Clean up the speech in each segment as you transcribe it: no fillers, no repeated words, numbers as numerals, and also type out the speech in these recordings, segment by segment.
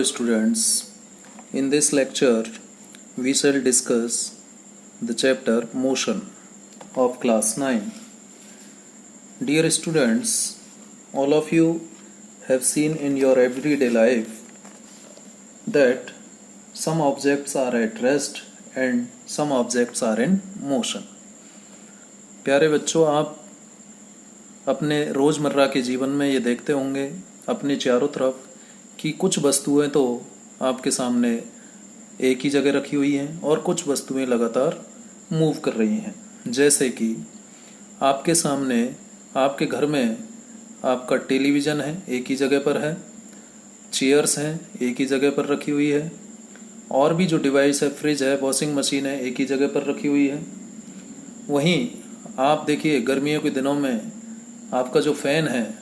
Hello students, in this lecture we shall discuss the chapter Motion of class 9. Dear students, all of you have seen in your everyday life that some objects are at rest and some objects are in motion. प्यारे बच्चों, आप अपने रोज़मर्रा के जीवन में ये देखते होंगे अपने चारों तरफ कि कुछ वस्तुएं तो आपके सामने एक ही जगह रखी हुई हैं और कुछ वस्तुएं लगातार मूव कर रही हैं। जैसे कि आपके सामने आपके घर में आपका टेलीविज़न है, एक ही जगह पर है, चेयर्स हैं, एक ही जगह पर रखी हुई है, और भी जो डिवाइस है, फ्रिज है, वॉशिंग मशीन है, एक ही जगह पर रखी हुई है। वहीं आप देखिए गर्मियों के दिनों में आपका जो फ़ैन है,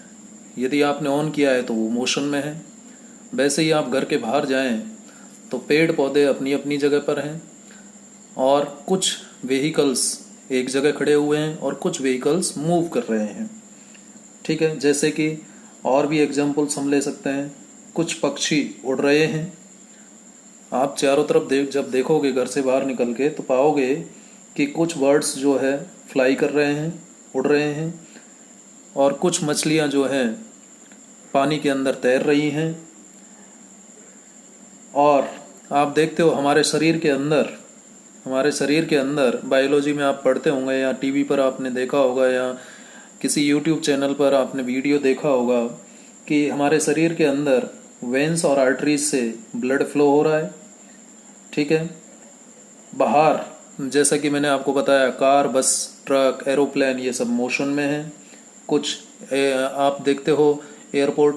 यदि आपने ऑन किया है तो वो मोशन में है। वैसे ही आप घर के बाहर जाएं तो पेड़ पौधे अपनी अपनी जगह पर हैं और कुछ व्हीकल्स एक जगह खड़े हुए हैं और कुछ व्हीकल्स मूव कर रहे हैं। ठीक है, जैसे कि और भी एग्जांपल्स हम ले सकते हैं। कुछ पक्षी उड़ रहे हैं। आप चारों तरफ जब देखोगे घर से बाहर निकल के तो पाओगे कि कुछ बर्ड्स जो है फ्लाई कर रहे हैं, उड़ रहे हैं, और कुछ मछलियां जो हैं पानी के अंदर तैर रही हैं। और आप देखते हो हमारे शरीर के अंदर बायोलॉजी में आप पढ़ते होंगे या टीवी पर आपने देखा होगा या किसी यूट्यूब चैनल पर आपने वीडियो देखा होगा कि हमारे शरीर के अंदर वेन्स और आर्टरीज से ब्लड फ्लो हो रहा है। ठीक है, बाहर जैसा कि मैंने आपको बताया कार, बस, ट्रक, एरोप्लेन ये सब मोशन में हैं। कुछ आप देखते हो एयरपोर्ट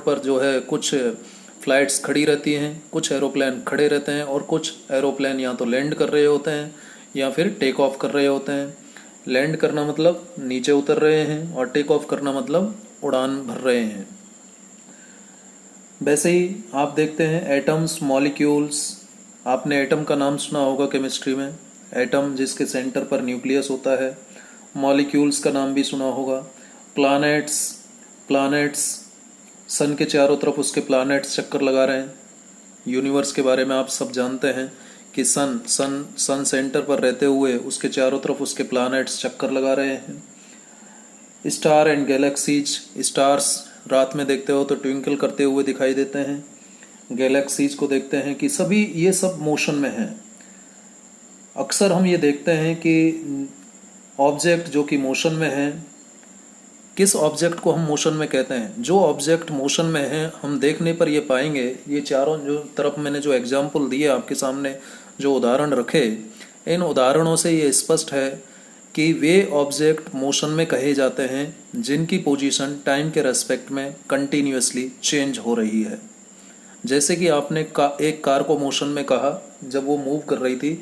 पर जो है कुछ फ्लाइट्स खड़ी रहती हैं, कुछ एरोप्लेन खड़े रहते हैं और कुछ एरोप्लेन या तो लैंड कर रहे होते हैं या फिर टेक ऑफ कर रहे होते हैं। लैंड करना मतलब नीचे उतर रहे हैं और टेक ऑफ करना मतलब उड़ान भर रहे हैं। वैसे ही आप देखते हैं एटम्स, मॉलिक्यूल्स। आपने एटम का नाम सुना होगा केमिस्ट्री में, एटम जिसके सेंटर पर न्यूक्लियस होता है। मॉलिक्यूल्स का नाम भी सुना होगा। प्लैनेट्स, सन के चारों तरफ उसके प्लैनेट्स चक्कर लगा रहे हैं। यूनिवर्स के बारे में आप सब जानते हैं कि सन सेंटर पर रहते हुए उसके चारों तरफ उसके प्लैनेट्स चक्कर लगा रहे हैं। स्टार एंड गैलेक्सीज, स्टार्स रात में देखते हो तो ट्विंकल करते हुए दिखाई देते हैं। गैलेक्सीज को देखते हैं कि सभी ये सब मोशन में हैं। अक्सर हम ये देखते हैं कि ऑब्जेक्ट जो कि मोशन में है, किस ऑब्जेक्ट को हम मोशन में कहते हैं? जो ऑब्जेक्ट मोशन में है हम देखने पर ये पाएंगे, ये चारों जो तरफ मैंने जो एग्जाम्पल दिए आपके सामने, जो उदाहरण रखे, इन उदाहरणों से ये स्पष्ट है कि वे ऑब्जेक्ट मोशन में कहे जाते हैं जिनकी पोजीशन टाइम के रेस्पेक्ट में कंटिन्यूअसली चेंज हो रही है। जैसे कि आपने एक कार को मोशन में कहा जब वो मूव कर रही थी,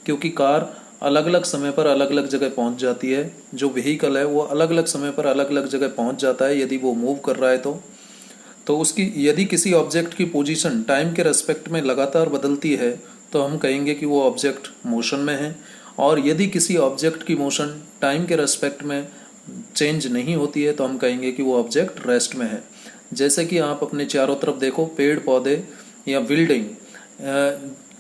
क्योंकि कार अलग अलग समय पर अलग अलग जगह पहुंच जाती है। जो व्हीकल है वो अलग अलग समय पर अलग अलग जगह पहुंच जाता है यदि वो मूव कर रहा है तो उसकी यदि किसी ऑब्जेक्ट की पोजीशन टाइम के रेस्पेक्ट में लगातार बदलती है तो हम कहेंगे कि वो ऑब्जेक्ट मोशन में है। और यदि किसी ऑब्जेक्ट की मोशन टाइम के रेस्पेक्ट में चेंज नहीं होती है तो हम कहेंगे कि वो ऑब्जेक्ट रेस्ट में है। जैसे कि आप अपने चारों तरफ देखो, पेड़ पौधे या बिल्डिंग,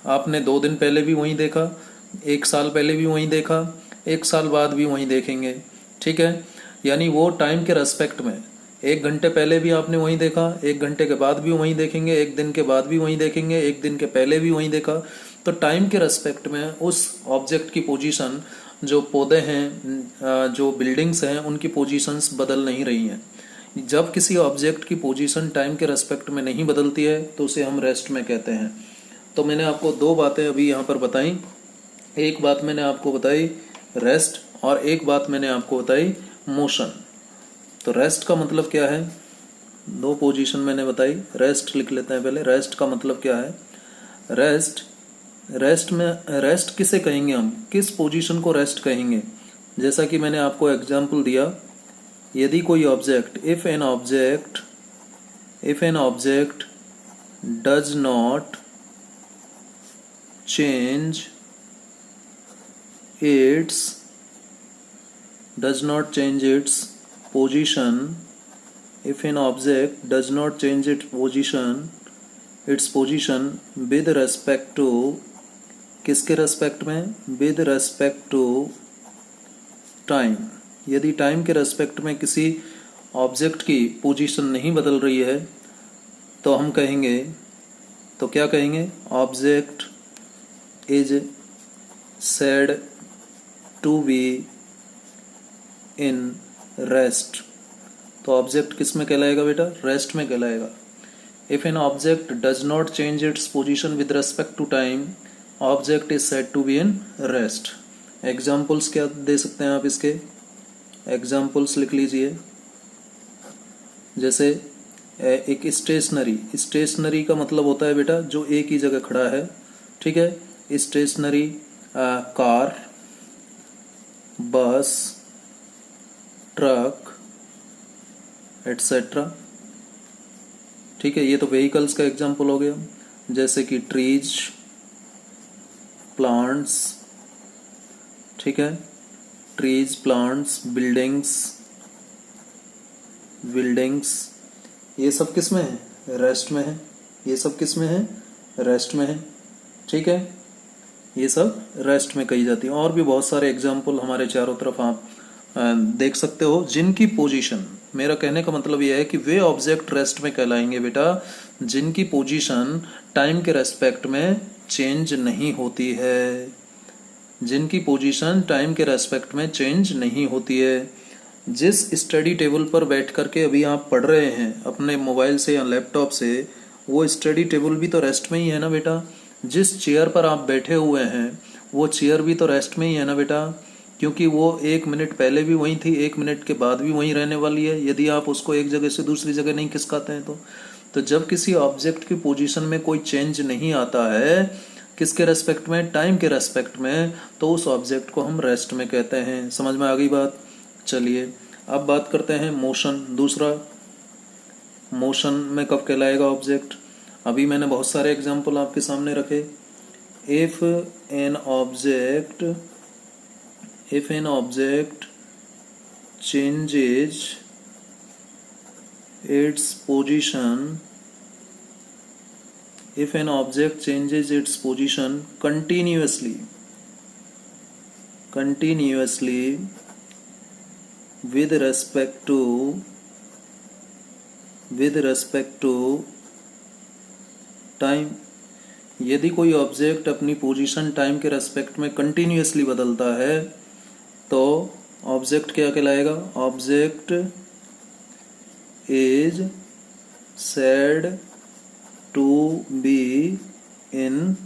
आपने 2 दिन पहले भी वहीं देखा, 1 साल पहले भी वहीं देखा, 1 साल बाद भी वहीं देखेंगे। ठीक है, यानी वो टाइम के रेस्पेक्ट में 1 घंटे पहले भी आपने वहीं देखा, 1 घंटे के बाद भी वहीं देखेंगे, 1 दिन के बाद भी वहीं देखेंगे, 1 दिन के पहले भी वहीं देखा। तो टाइम के रेस्पेक्ट में उस ऑब्जेक्ट की पोजीशन, जो पौधे हैं, जो बिल्डिंग्स हैं, उनकी पोजीशंस बदल नहीं रही हैं। जब किसी ऑब्जेक्ट की पोजीशन टाइम के रेस्पेक्ट में नहीं बदलती है तो उसे हम रेस्ट में कहते हैं। तो मैंने आपको 2 बातें अभी यहाँ पर बताई। एक बात मैंने आपको बताई रेस्ट और एक बात मैंने आपको बताई मोशन। तो रेस्ट का मतलब क्या है? 2 पोजीशन मैंने बताई। रेस्ट लिख लेते हैं पहले। रेस्ट का मतलब क्या है? रेस्ट किसे कहेंगे हम? किस पोजीशन को रेस्ट कहेंगे? जैसा कि मैंने आपको एग्जाम्पल दिया, यदि कोई object, if an object does not change its position if an object does not change its position with respect to, किसके रेस्पेक्ट में, विद रेस्पेक्ट टू टाइम, यदि टाइम के रेस्पेक्ट में किसी ऑब्जेक्ट की पोजीशन नहीं बदल रही है तो हम कहेंगे, तो क्या कहेंगे, object is said to be in rest. तो ऑब्जेक्ट किस में कहलाएगा बेटा, रेस्ट में कहलाएगा। If an object does not change its position with respect to time, object is said to be in rest. Examples क्या दे सकते हैं आप इसके, एग्जाम्पल्स लिख लीजिए। जैसे एक स्टेशनरी, स्टेशनरी का मतलब होता है बेटा जो एक ही जगह खड़ा है, ठीक है। स्टेशनरी कार, बस, ट्रक एटसेट्रा, ठीक है। ये तो व्हीकल्स का एग्जाम्पल हो गया। जैसे कि ट्रीज, प्लांट्स, ठीक है, ट्रीज, प्लांट्स, बिल्डिंग्स, ये सब किस में है, रेस्ट में है। ये सब किस में है, रेस्ट में है, ठीक है। ये सब रेस्ट में कही जाती है। और भी बहुत सारे एग्जाम्पल हमारे चारों तरफ आप देख सकते हो जिनकी पोजीशन, मेरा कहने का मतलब यह है कि वे ऑब्जेक्ट रेस्ट में कहलाएंगे बेटा जिनकी पोजीशन टाइम के रेस्पेक्ट में चेंज नहीं होती है, जिनकी पोजीशन टाइम के रेस्पेक्ट में चेंज नहीं होती है। जिस स्टडी टेबल पर बैठ करके अभी आप पढ़ रहे हैं अपने मोबाइल से या लैपटॉप से, वो स्टडी टेबल भी तो रेस्ट में ही है ना बेटा। जिस चेयर पर आप बैठे हुए हैं वो चेयर भी तो रेस्ट में ही है ना बेटा, क्योंकि वो 1 मिनट पहले भी वहीं थी, 1 मिनट के बाद भी वहीं रहने वाली है, यदि आप उसको एक जगह से दूसरी जगह नहीं खिसकाते हैं तो जब किसी ऑब्जेक्ट की पोजीशन में कोई चेंज नहीं आता है, किसके रेस्पेक्ट में, टाइम के रेस्पेक्ट में, तो उस ऑब्जेक्ट को हम रेस्ट में कहते हैं। समझ में आ गई बात। चलिए अब बात करते हैं मोशन। दूसरा, मोशन में कब कहलाएगा ऑब्जेक्ट। अभी मैंने बहुत सारे एग्जाम्पल आपके सामने रखे। If an object changes its position, if an object changes its position continuously with respect to time, यदि कोई ऑब्जेक्ट अपनी पोजीशन टाइम के रेस्पेक्ट में कंटिन्यूअसली बदलता है तो ऑब्जेक्ट क्या कहलाएगा, object is said to be in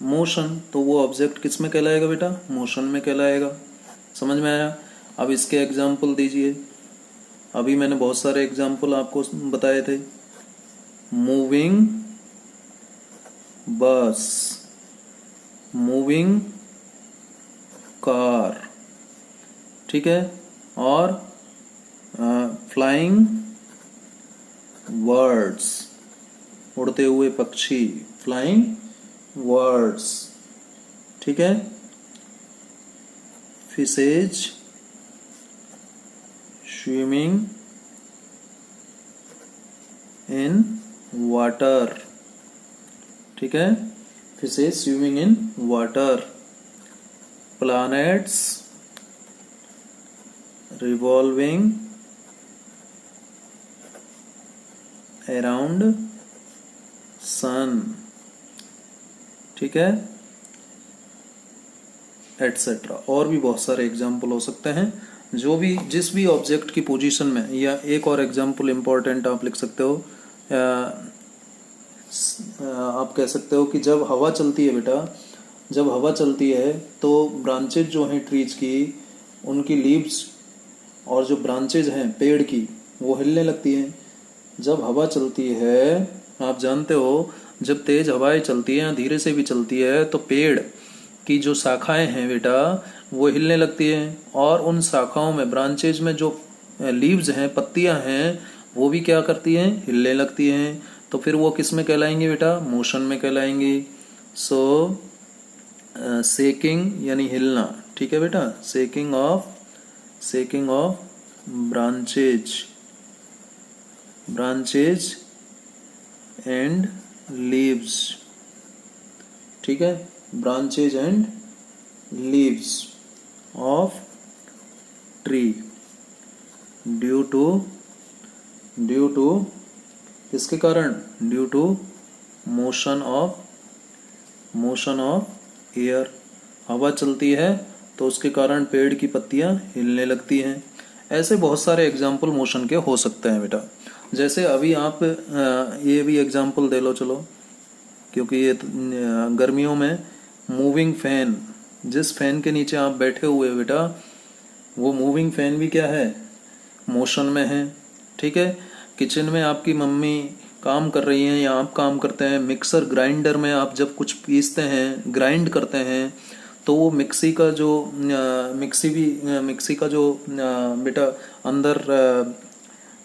motion. तो वो ऑब्जेक्ट किस में कहलाएगा बेटा, मोशन में कहलाएगा। समझ में आया। अब इसके एग्जाम्पल दीजिए। अभी मैंने बहुत सारे एग्जाम्पल आपको बताए थे। मूविंग बस, मूविंग कार, ठीक है, और फ्लाइंग बर्ड्स, उड़ते हुए पक्षी, फ्लाइंग बर्ड्स, ठीक है। फिशेज स्विमिंग इन वाटर, ठीक है, fishes swimming in water. Planets revolving around sun, ठीक है, एटसेट्रा। और भी बहुत सारे एग्जाम्पल हो सकते हैं। जो भी जिस भी ऑब्जेक्ट की पोजीशन में, या एक और एग्जाम्पल इम्पोर्टेंट आप लिख सकते हो, आप कह सकते हो कि जब हवा चलती है बेटा, जब हवा चलती है तो ब्रांचेज जो हैं ट्रीज की, उनकी लीव्स और जो ब्रांचेज हैं पेड़ की, वो हिलने लगती हैं जब हवा चलती है। आप जानते हो जब तेज हवाएं चलती हैं, धीरे से भी चलती है, तो पेड़ की जो शाखाएं हैं बेटा वो हिलने लगती हैं, और उन शाखाओं में, ब्रांचेज में जो लीव्स हैं, पत्तियां हैं, वो भी क्या करती हैं, हिलने लगती हैं। तो फिर वो किस में कहलाएंगी बेटा, मोशन में कहलाएंगी। सो शेकिंग यानी हिलना, ठीक है बेटा, shaking of branches branches and leaves, ठीक है, branches and leaves of tree due to किसके कारण, due to motion of air, हवा चलती है तो उसके कारण पेड़ की पत्तियां हिलने लगती हैं। ऐसे बहुत सारे एग्जाम्पल मोशन के हो सकते हैं बेटा। जैसे अभी आप ये भी एग्जाम्पल दे लो चलो, क्योंकि ये गर्मियों में मूविंग फैन, जिस फैन के नीचे आप बैठे हुए बेटा, वो मूविंग फैन भी क्या है, मोशन में है, ठीक है। किचन में आपकी मम्मी काम कर रही हैं या आप काम करते हैं, मिक्सर ग्राइंडर में आप जब कुछ पीसते हैं, ग्राइंड करते हैं, तो वो मिक्सी का जो बेटा अंदर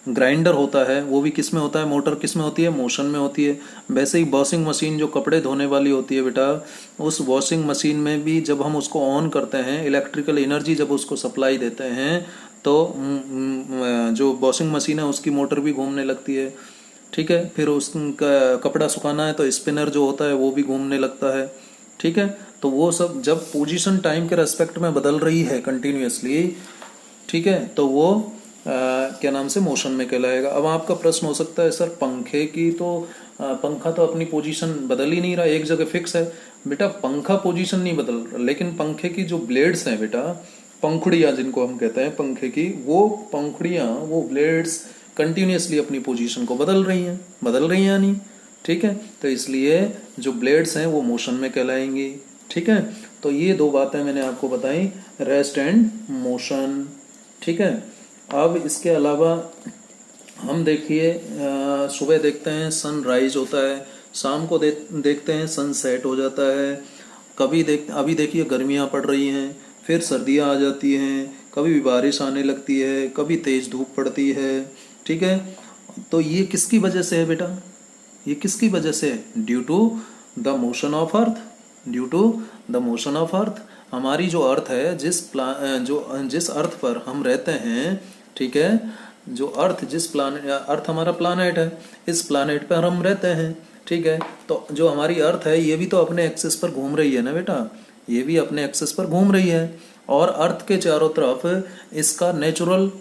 ग्राइंडर होता है, वो भी किस में होता है, मोटर किस में होती है, मोशन में होती है। वैसे ही वॉशिंग मशीन जो कपड़े धोने वाली होती है बेटा, उस वॉशिंग मशीन में भी जब हम उसको ऑन करते हैं, इलेक्ट्रिकल एनर्जी जब उसको सप्लाई देते हैं, तो जो वॉशिंग मशीन है उसकी मोटर भी घूमने लगती है, ठीक है। फिर उसका कपड़ा सुखाना है तो स्पिनर जो होता है वो भी घूमने लगता है, ठीक है। तो वो सब जब पोजीशन टाइम के रेस्पेक्ट में बदल रही है कंटिन्यूअसली, ठीक है, तो वो क्या नाम से, मोशन में कहलाएगा। अब आपका प्रश्न हो सकता है सर पंखे की तो पंखा तो अपनी पोजीशन बदल ही नहीं रहा, एक जगह फिक्स है। बेटा पंखा पोजीशन नहीं बदल रहा, लेकिन पंखे की जो ब्लेड्स हैं बेटा, पंखुड़ियाँ जिनको हम कहते हैं पंखे की, वो पंखुड़ियाँ, वो ब्लेड्स कंटिन्यूअसली अपनी पोजीशन को बदल रही हैं या नहीं, ठीक है। तो इसलिए जो ब्लेड्स हैं वो मोशन में कहलाएंगी, ठीक है। तो ये दो बातें मैंने आपको बताई, रेस्ट एंड मोशन, ठीक है। अब इसके अलावा हम देखिए सुबह देखते हैं सनराइज होता है, शाम को देखते हैं सनसेट हो जाता है। अभी देखिए गर्मियाँ पड़ रही हैं, फिर सर्दियाँ आ जाती हैं, कभी भी बारिश आने लगती है, कभी तेज धूप पड़ती है, ठीक है। तो ये किसकी वजह से है बेटा, ये किसकी वजह से है, due to the motion of earth, due to the motion of earth. हमारी जो अर्थ है, जिस अर्थ पर हम रहते हैं, ठीक है, जो अर्थ अर्थ हमारा प्लानेट है, इस प्लानेट पर हम रहते हैं, ठीक है। तो जो हमारी अर्थ है ये भी तो अपने एक्सिस पर घूम रही है ना बेटा, ये भी अपने एक्सिस पर घूम रही है। और अर्थ के चारों तरफ इसका नेचुरल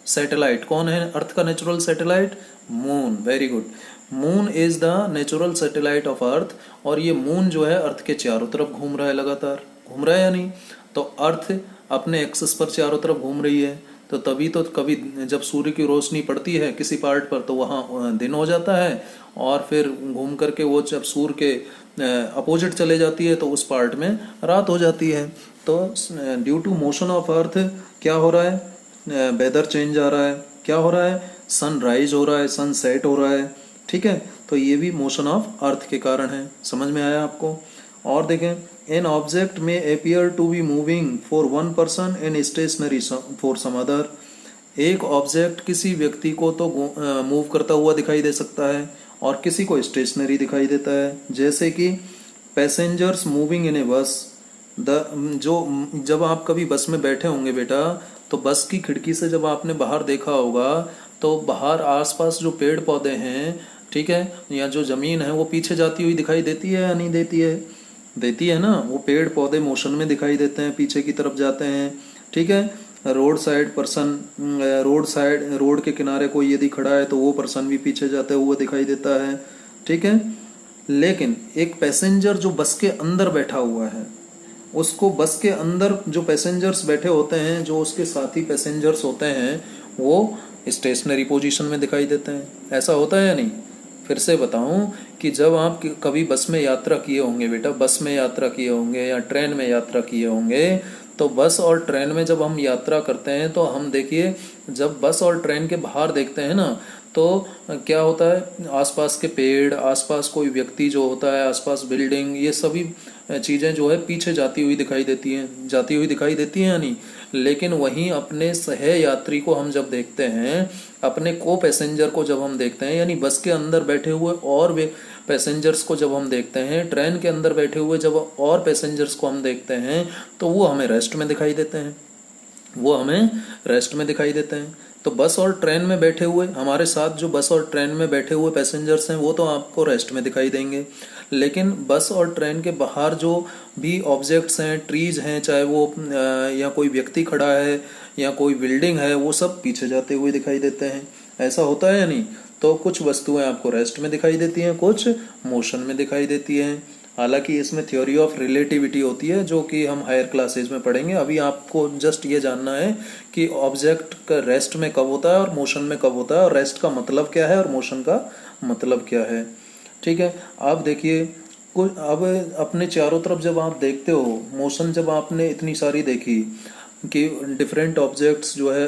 सैटेलाइट कौन है, अर्थ का natural satellite, moon, very good. Moon is the natural satellite of earth, और ये मून जो है अर्थ के चारों तरफ घूम रहा है, लगातार घूम रहा है या नहीं। तो अर्थ अपने एक्सिस पर चारों तरफ घूम रही है, तो तभी तो कभी जब सूर्य की रोशनी पड़ती है किसी पार्ट पर तो वहाँ दिन हो जाता है, और फिर घूम करके वो जब सूर्य के अपोजिट चले जाती है तो उस पार्ट में रात हो जाती है। तो due to motion of earth क्या हो रहा है, वेदर चेंज आ रहा है, क्या हो रहा है, सनराइज हो रहा है, सनसेट हो रहा है, ठीक है। तो ये भी मोशन ऑफ अर्थ के कारण है, समझ में आया आपको। और देखें, an object may appear to be moving for one person and stationary for some other. एक ऑब्जेक्ट किसी व्यक्ति को तो मूव करता हुआ दिखाई दे सकता है और किसी को स्टेशनरी दिखाई देता है। जैसे कि पैसेंजर्स मूविंग इन ए बस, जब आप कभी बस में बैठे होंगे बेटा, तो बस की खिड़की से जब आपने बाहर देखा होगा तो बाहर आसपास जो पेड़ पौधे हैं, ठीक है, या जो जमीन है वो पीछे जाती हुई दिखाई देती है या नहीं देती है, देती है ना। वो पेड़ पौधे मोशन में दिखाई देते हैं, पीछे की तरफ जाते हैं, ठीक है। रोड के किनारे कोई यदि खड़ा है तो वो पर्सन भी पीछे जाते हुए दिखाई देता है, ठीक है। लेकिन एक पैसेंजर जो बस के अंदर बैठा हुआ है, उसको बस के अंदर जो पैसेंजर्स बैठे होते हैं, जो उसके साथी पैसेंजर्स होते हैं, वो स्टेशनरी पोजीशन में दिखाई देते हैं। ऐसा होता है या नहीं। फिर से बताऊं कि जब आप कभी बस में यात्रा किए होंगे बेटा, बस में यात्रा किए होंगे या ट्रेन में यात्रा किए होंगे, तो बस और ट्रेन में जब हम यात्रा करते हैं तो हम देखिए, जब बस और ट्रेन के बाहर देखते हैं ना, तो क्या होता है, आसपास के पेड़, आसपास कोई व्यक्ति जो होता है, आसपास बिल्डिंग, ये सभी चीज़ें जो है पीछे जाती हुई दिखाई देती हैं या नहीं। लेकिन वहीं अपने सह यात्री को हम जब देखते हैं, अपने को पैसेंजर को जब हम देखते हैं, यानी बस के अंदर बैठे हुए और वे पैसेंजर्स को जब हम देखते हैं, ट्रेन के अंदर बैठे हुए जब और पैसेंजर्स को हम देखते हैं, तो वो हमें रेस्ट में दिखाई देते हैं, तो बस और ट्रेन में बैठे हुए, हमारे साथ जो बस और ट्रेन में बैठे हुए पैसेंजर्स हैं वो तो आपको रेस्ट में दिखाई देंगे, लेकिन बस और ट्रेन के बाहर जो भी ऑब्जेक्ट्स हैं, ट्रीज हैं, चाहे वो या कोई व्यक्ति खड़ा है या कोई बिल्डिंग है, वो सब पीछे जाते हुए दिखाई देते हैं। ऐसा होता है या नहीं? तो कुछ वस्तुएं आपको रेस्ट में दिखाई देती हैं, कुछ मोशन में दिखाई देती हैं। हालांकि इसमें थ्योरी ऑफ रिलेटिविटी होती है जो कि हम हायर क्लासेज में पढ़ेंगे। अभी आपको जस्ट ये जानना है कि ऑब्जेक्ट का रेस्ट में कब होता है और मोशन में कब होता है, और रेस्ट का मतलब क्या है और मोशन का मतलब क्या है। ठीक है, आप देखिए, कुछ अब अपने चारों तरफ जब आप देखते हो, मोशन जब आपने इतनी सारी देखी कि डिफरेंट ऑब्जेक्ट्स जो है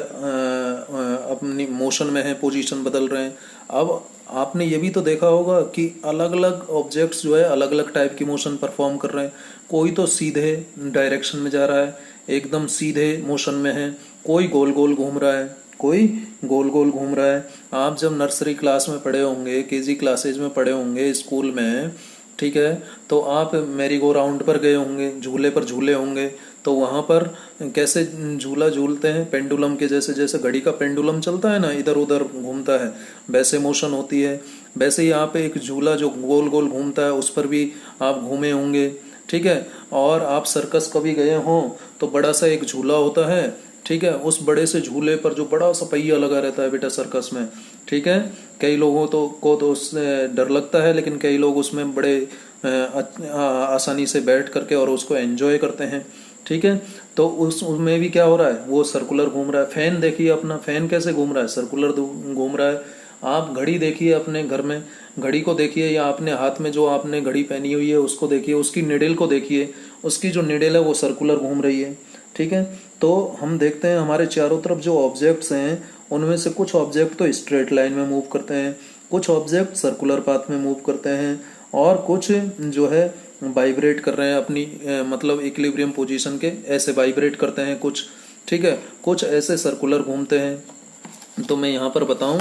अपनी मोशन में है, पोजीशन बदल रहे हैं। अब आपने ये भी तो देखा होगा कि अलग अलग ऑब्जेक्ट्स जो है अलग अलग टाइप की मोशन परफॉर्म कर रहे हैं। कोई तो सीधे डायरेक्शन में जा रहा है, एकदम सीधे मोशन में है, कोई गोल गोल घूम रहा है, कोई गोल गोल घूम रहा है। आप जब नर्सरी क्लास में पढ़े होंगे, केजी क्लासेज में पढ़े होंगे स्कूल में, ठीक है, तो आप मैरी गो राउंड पर गए होंगे, झूले पर झूले होंगे, तो वहाँ पर कैसे झूला झूलते हैं, पेंडुलम के जैसे, जैसे घड़ी का पेंडुलम चलता है ना, इधर उधर घूमता है, वैसे मोशन होती है। वैसे ही यहाँ पे एक झूला जो गोल गोल घूमता है उस पर भी आप घूमे होंगे, ठीक है। और आप सर्कस कभी गए हों तो बड़ा सा एक झूला होता है, ठीक है, उस बड़े से झूले पर जो बड़ा सा पहिया लगा रहता है बेटा सर्कस में, ठीक है। कई लोगों को तो उससे डर लगता है, लेकिन कई लोग उसमें बड़े आसानी से बैठ करके और उसको एंजॉय करते हैं, ठीक है। तो उसमें भी क्या हो रहा है, वो सर्कुलर घूम रहा है। फैन देखिए अपना, फैन कैसे घूम रहा है, सर्कुलर घूम रहा है। आप घड़ी देखिए अपने घर में, घड़ी को देखिए, या अपने हाथ में जो आपने घड़ी पहनी हुई है उसको देखिए, उसकी निडल को देखिए, उसकी जो निडल है वो सर्कुलर घूम रही है, ठीक है। तो हम देखते हैं हमारे चारों तरफ जो ऑब्जेक्ट्स हैं उनमें से कुछ ऑब्जेक्ट तो स्ट्रेट लाइन में मूव करते हैं, कुछ ऑब्जेक्ट सर्कुलर पाथ में मूव करते हैं, और कुछ जो है वाइब्रेट कर रहे हैं अपनी मतलब इक्विलिब्रियम पोजीशन के, ऐसे वाइब्रेट करते हैं कुछ, ठीक है। कुछ ऐसे सर्कुलर घूमते हैं। तो मैं यहाँ पर बताऊँ,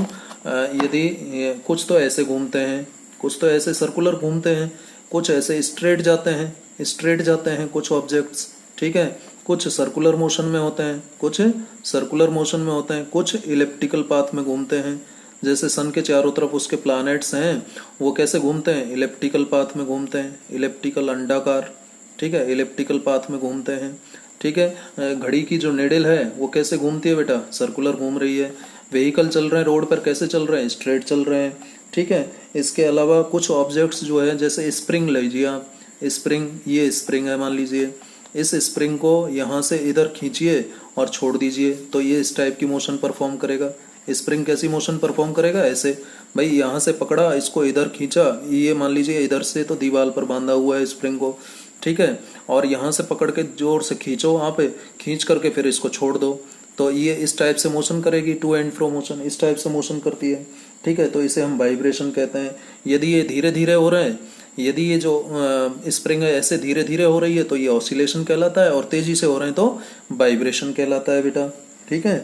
यदि कुछ तो ऐसे घूमते हैं, कुछ तो ऐसे सर्कुलर घूमते हैं, कुछ ऐसे स्ट्रेट जाते हैं, स्ट्रेट जाते हैं कुछ ऑब्जेक्ट्स, ठीक है। कुछ सर्कुलर मोशन में होते हैं, कुछ सर्कुलर मोशन में होते हैं, कुछ इलिप्टिकल पाथ में घूमते हैं। जैसे सन के चारों तरफ उसके प्लैनेट्स हैं, वो कैसे घूमते हैं, इलिप्टिकल पाथ में घूमते हैं, इलिप्टिकल अंडाकार, ठीक है, इलिप्टिकल पाथ में घूमते हैं, ठीक है। घड़ी की जो निडल है वो कैसे घूमती है बेटा, सर्कुलर घूम रही है। व्हीकल चल रहे हैं रोड पर, कैसे चल रहे हैं, स्ट्रेट चल रहे हैं, ठीक है। इसके अलावा कुछ ऑब्जेक्ट्स जो है, जैसे स्प्रिंग लीजिए आप, स्प्रिंग, ये स्प्रिंग है मान लीजिए, इस स्प्रिंग को यहाँ से इधर खींचिए और छोड़ दीजिए, तो ये इस टाइप की मोशन परफॉर्म करेगा। स्प्रिंग कैसी मोशन परफॉर्म करेगा, ऐसे भाई यहाँ से पकड़ा, इसको इधर खींचा, ये मान लीजिए इधर से तो दीवार पर बांधा हुआ है स्प्रिंग को, ठीक है, और यहाँ से पकड़ के जोर से खींचो, वहाँ पे खींच करके फिर इसको छोड़ दो, तो ये इस टाइप से मोशन करेगी, टू एंड फ्रो मोशन इस टाइप से मोशन करती है, ठीक है। तो इसे हम वाइब्रेशन कहते हैं। यदि ये धीरे धीरे हो रहे हैं, यदि ये जो स्प्रिंग है ऐसे धीरे धीरे हो रही है तो ये ऑसिलेशन कहलाता है, और तेजी से हो रहे हैं तो वाइब्रेशन कहलाता है बेटा, ठीक है।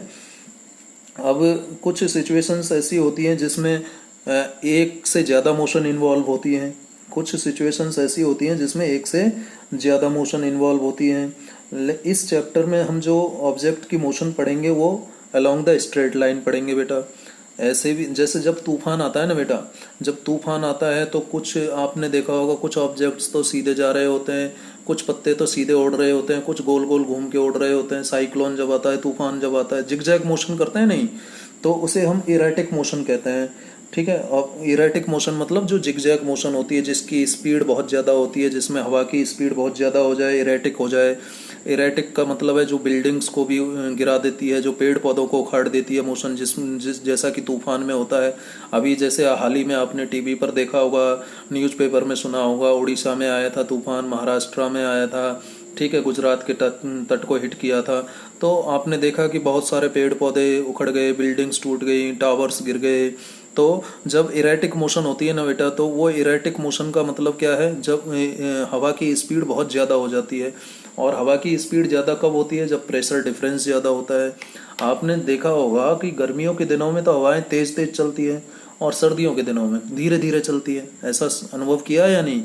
अब कुछ सिचुएशंस ऐसी होती हैं जिसमें एक से ज़्यादा मोशन इन्वॉल्व होती हैं, कुछ सिचुएशंस ऐसी होती हैं जिसमें एक से ज़्यादा मोशन इन्वॉल्व होती हैं। इस चैप्टर में हम जो ऑब्जेक्ट की मोशन पढ़ेंगे वो अलोंग द स्ट्रेट लाइन पढ़ेंगे बेटा। ऐसे भी जैसे जब तूफान आता है ना बेटा, जब तूफान आता है तो कुछ आपने देखा होगा, कुछ ऑब्जेक्ट्स तो सीधे जा रहे होते हैं, कुछ पत्ते तो सीधे उड़ रहे होते हैं, कुछ गोल गोल घूम के उड़ रहे होते हैं। साइक्लोन जब आता है, तूफान जब आता है, जिगजैग मोशन करते हैं नहीं, तो उसे हम इरेटिक मोशन कहते हैं, ठीक है। और इरेटिक मोशन मतलब जो जिगजैग मोशन होती है, जिसकी स्पीड बहुत ज़्यादा होती है, जिसमें हवा की स्पीड बहुत ज़्यादा हो जाए, इरेटिक हो जाए। इरेटिक का मतलब है जो बिल्डिंग्स को भी गिरा देती है, जो पेड़ पौधों को उखाड़ देती है मोशन, जिस जैसा कि तूफान में होता है। अभी जैसे हाल ही में आपने टीवी पर देखा होगा, न्यूज़पेपर में सुना होगा, उड़ीसा में आया था तूफान, महाराष्ट्र में आया था, ठीक है, गुजरात के तट को हिट किया था। तो आपने देखा कि बहुत सारे पेड़ पौधे उखड़ गए, बिल्डिंग्स टूट गई, टावर्स गिर गए। तो जब इरेटिक मोशन होती है ना बेटा, तो वो इरेटिक मोशन का मतलब क्या है, जब हवा की स्पीड बहुत ज़्यादा हो जाती है। और हवा की स्पीड ज़्यादा कब होती है, जब प्रेशर डिफरेंस ज़्यादा होता है। आपने देखा होगा कि गर्मियों के दिनों में तो हवाएं तेज तेज चलती है, और सर्दियों के दिनों में धीरे धीरे चलती है। ऐसा अनुभव किया या नहीं?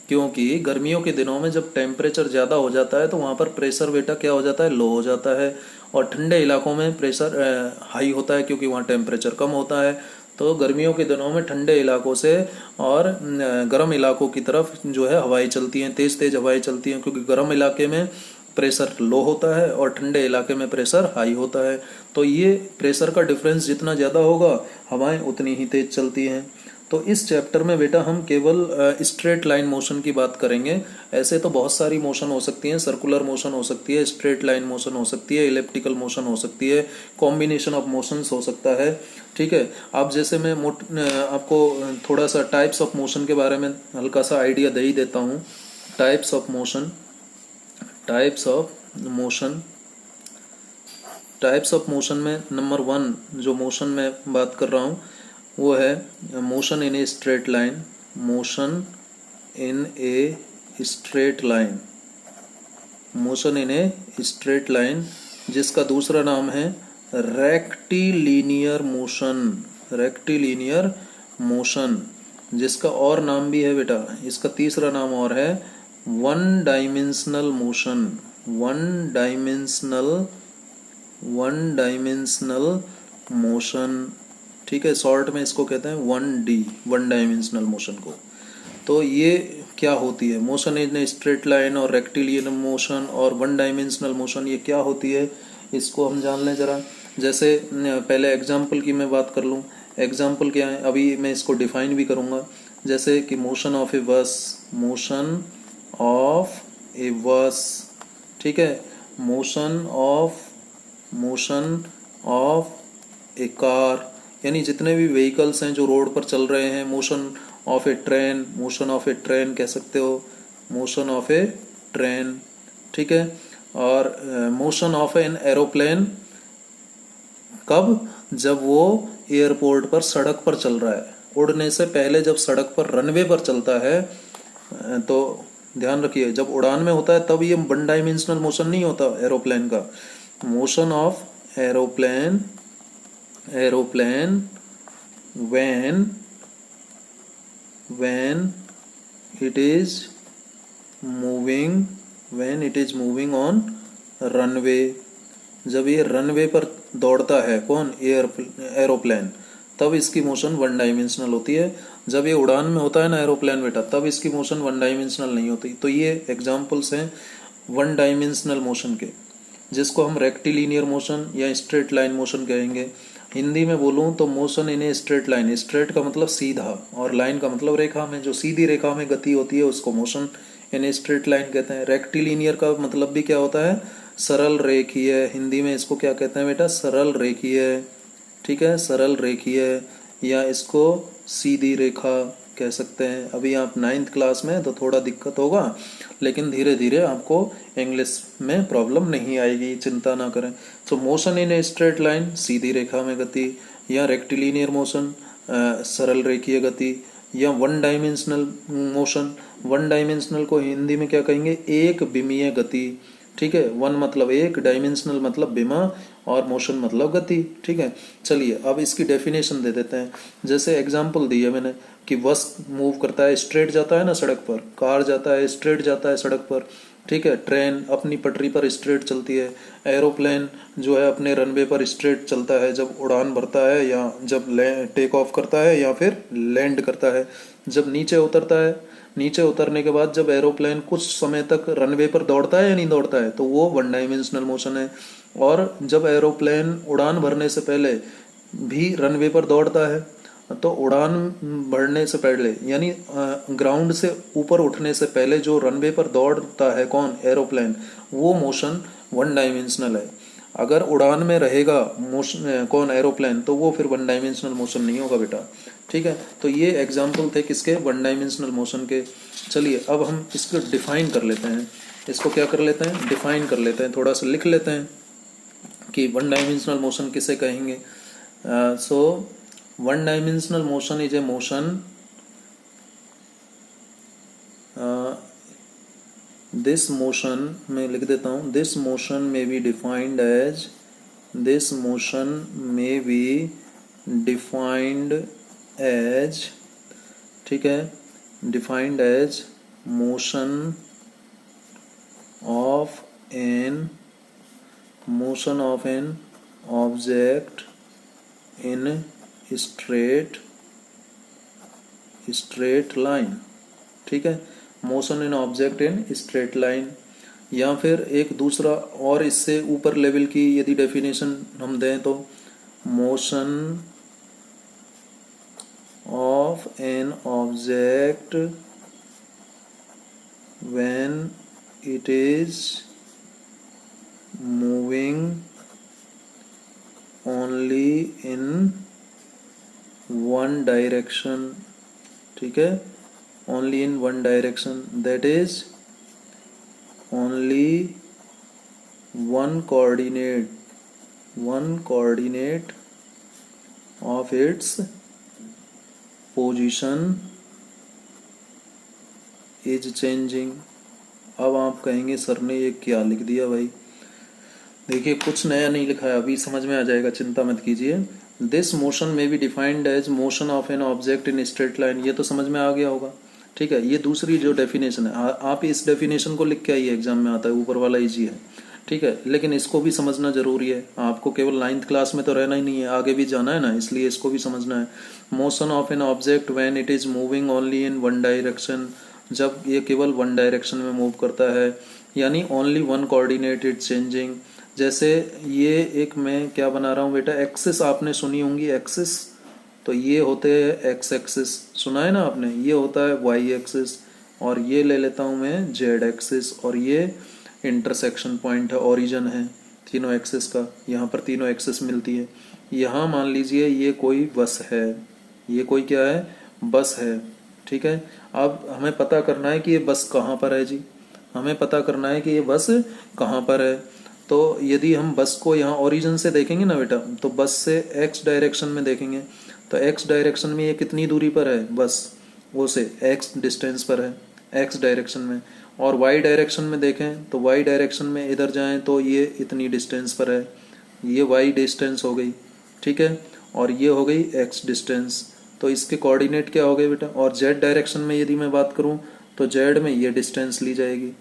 क्योंकि गर्मियों के दिनों में जब टेम्परेचर ज़्यादा हो जाता है तो वहाँ पर प्रेशर बेटा क्या हो जाता है, लो हो जाता है। और ठंडे इलाकों में प्रेशर हाई होता है क्योंकि वहाँ टेम्परेचर कम होता है। तो गर्मियों के दिनों में ठंडे इलाकों से और गर्म इलाकों की तरफ जो है हवाएं चलती हैं, तेज़ तेज़ हवाएं चलती हैं, क्योंकि गर्म इलाके में प्रेशर लो होता है और ठंडे इलाके में प्रेशर हाई होता है। तो ये प्रेशर का डिफरेंस जितना ज़्यादा होगा हवाएं उतनी ही तेज चलती हैं। तो इस चैप्टर में बेटा हम केवल स्ट्रेट लाइन मोशन की बात करेंगे। ऐसे तो बहुत सारी मोशन हो सकती हैं, सर्कुलर मोशन हो सकती है, स्ट्रेट लाइन मोशन हो सकती है, इलिप्टिकल मोशन हो सकती है, कॉम्बिनेशन ऑफ मोशंस हो सकता है। ठीक है, अब जैसे मैं आपको थोड़ा सा टाइप्स ऑफ मोशन के बारे में हल्का सा आइडिया दे ही देता हूँ। Types of motion, types of motion, types of motion में नंबर 1 जो मोशन में बात कर रहा हूँ वो है motion in a straight line. Motion in a straight line, motion in a straight line, जिसका दूसरा नाम है रेक्टिलीनियर मोशन। रेक्टिलीनियर मोशन, जिसका और नाम भी है बेटा, इसका तीसरा नाम और है one dimensional motion. One dimensional, one dimensional motion. ठीक है, शॉर्ट में इसको कहते हैं 1D, वन डायमेंशनल मोशन को। तो ये क्या होती है motion in a straight line और रेक्टिलियन मोशन और वन डायमेंशनल मोशन, ये क्या होती है इसको हम जान लें जरा। जैसे पहले एग्जाम्पल की मैं बात कर लूँ। एग्जाम्पल क्या है, अभी मैं इसको डिफाइन भी करूँगा। जैसे कि मोशन ऑफ ए बस, मोशन ऑफ ए बस, ठीक है, motion of, motion of A car, यानी जितने भी व्हीकल्स हैं जो रोड पर चल रहे हैं। Motion of A train, motion of A train कह सकते हो, मोशन ऑफ ए ट्रेन, ठीक है। और मोशन ऑफ एन एरोप्लेन, कब, जब वो एयरपोर्ट पर सड़क पर चल रहा है, उड़ने से पहले जब सड़क पर रनवे पर चलता है। तो ध्यान रखिए, जब उड़ान में होता है तब ये वन डायमेंशनल मोशन नहीं होता एरोप्लेन का। Motion of aeroplane, aeroplane when it is moving, when it is moving on runway, जब ये रनवे पर दौड़ता है कौन, एरोप्लेन, तब इसकी मोशन वन डायमेंशनल होती है। जब ये उड़ान में होता है ना एरोप्लेन बेटा, तब इसकी मोशन वन डायमेंशनल नहीं होती। तो ये एग्जांपल्स हैं वन डायमेंशनल मोशन के, जिसको हम रेक्टिलीनियर मोशन या स्ट्रेट लाइन मोशन कहेंगे। हिंदी में बोलूँ तो motion in a straight line, straight का मतलब सीधा और लाइन का मतलब रेखा में, जो सीधी रेखा में गति होती है उसको motion in a straight line कहते हैं। रेक्टिलीनियर का मतलब भी क्या होता है, सरल रेखीय। हिंदी में इसको क्या कहते हैं बेटा, सरल रेखीय, ठीक है, सरल रेखीय, या इसको सीधी रेखा कह सकते हैं। अभी आप 9th क्लास में तो थोड़ा दिक्कत होगा, लेकिन धीरे धीरे आपको इंग्लिश में प्रॉब्लम नहीं आएगी, चिंता ना करें। So motion in a straight line, सीधी रेखा में गति, या रेक्टिलीनियर मोशन, सरल रेखीय गति, या one dimensional motion. One dimensional को हिंदी में क्या कहेंगे, एक विमीय गति, ठीक है। वन मतलब एक, डायमेंशनल मतलब विमा, और मोशन मतलब गति, ठीक है। चलिए अब इसकी डेफिनेशन दे देते हैं। जैसे एग्जांपल दिया मैंने कि बस मूव करता है, स्ट्रेट जाता है ना सड़क पर, कार जाता है स्ट्रेट जाता है सड़क पर, ठीक है। ट्रेन अपनी पटरी पर स्ट्रेट चलती है। एरोप्लेन जो है अपने रनवे पर स्ट्रेट चलता है जब उड़ान भरता है, या जब टेक ऑफ करता है, या फिर लैंड करता है। जब नीचे उतरता है, नीचे उतरने के बाद जब एरोप्लेन कुछ समय तक रनवे पर दौड़ता है या नहीं दौड़ता है, तो वो वन डायमेंशनल मोशन है। और जब एरोप्लेन उड़ान भरने से पहले भी रनवे पर दौड़ता है, तो उड़ान भरने से पहले यानी ग्राउंड से ऊपर उठने से पहले जो रनवे पर दौड़ता है कौन, एरोप्लेन, वो मोशन वन डायमेंशनल है। अगर उड़ान में रहेगा मोशन कौन, एरोप्लेन, तो वो फिर वन डायमेंशनल मोशन नहीं होगा बेटा, ठीक है। तो ये एग्जाम्पल थे किसके, वन डायमेंशनल मोशन के। चलिए अब हम इसको डिफाइन कर लेते हैं। इसको क्या कर लेते हैं, डिफाइन कर लेते हैं, थोड़ा सा लिख लेते हैं कि वन डायमेंशनल मोशन किसे कहेंगे। So one dimensional motion is a motion, this motion may लिख देता हूँ, this motion may be defined as, this motion may be defined as, ठीक है, defined as motion of an object in straight line, ठीक है, motion in object in straight line. या फिर एक दूसरा और इससे ऊपर लेवल की यदि डेफिनेशन हम दें तो motion of an object when it is moving only in one direction, ठीक है, only in one direction, that is only one coordinate of its position is changing। अब आप कहेंगे सर ने ये क्या लिख दिया भाई। देखिए कुछ नया नहीं लिखा है, अभी समझ में आ जाएगा, चिंता मत कीजिए। This motion may be defined as motion of an object in straight line, ये तो समझ में आ गया होगा, ठीक है। ये दूसरी जो डेफिनेशन है, आप इस डेफिनेशन को लिख के आइए, एग्जाम में आता है, ऊपर वाला इजी है, ठीक है, लेकिन इसको भी समझना जरूरी है। आपको केवल 9th क्लास में तो रहना ही नहीं है, आगे भी जाना है ना, इसलिए इसको भी समझना है। Motion of an object when it is moving only in one direction, जब ये केवल वन डायरेक्शन में मूव करता है, यानी only one coordinate it changing. जैसे ये एक मैं क्या बना रहा हूँ बेटा, एक्सिस आपने सुनी होंगी, एक्सिस, तो ये होते हैं एक्स एक्सिस, सुना है ना आपने, ये होता है वाई एक्सिस, और ये ले लेता हूँ मैं जेड एक्सिस, और ये इंटरसेक्शन पॉइंट है, ओरिजिन है तीनों एक्सिस का, यहाँ पर तीनों एक्सिस मिलती है। यहाँ मान लीजिए ये कोई बस है, ये कोई क्या है, बस है, ठीक है। अब हमें पता करना है कि ये बस कहाँ पर है जी, हमें पता करना है कि ये बस कहाँ पर है। तो यदि हम बस को यहाँ ओरिजिन से देखेंगे ना बेटा, तो बस से एक्स डायरेक्शन में देखेंगे, तो एक्स डायरेक्शन में ये कितनी दूरी पर है, बस वो से एक्स डिस्टेंस पर है एक्स डायरेक्शन में। और वाई डायरेक्शन में देखें तो वाई डायरेक्शन में इधर जाएं तो ये इतनी डिस्टेंस पर है, ये वाई डिस्टेंस हो गई, ठीक है, और ये हो गई एक्स डिस्टेंस। तो इसके कोऑर्डिनेट क्या हो गए बेटा। और जेड डायरेक्शन में यदि मैं बात करूं तो जेड में ये डिस्टेंस ली जाएगी,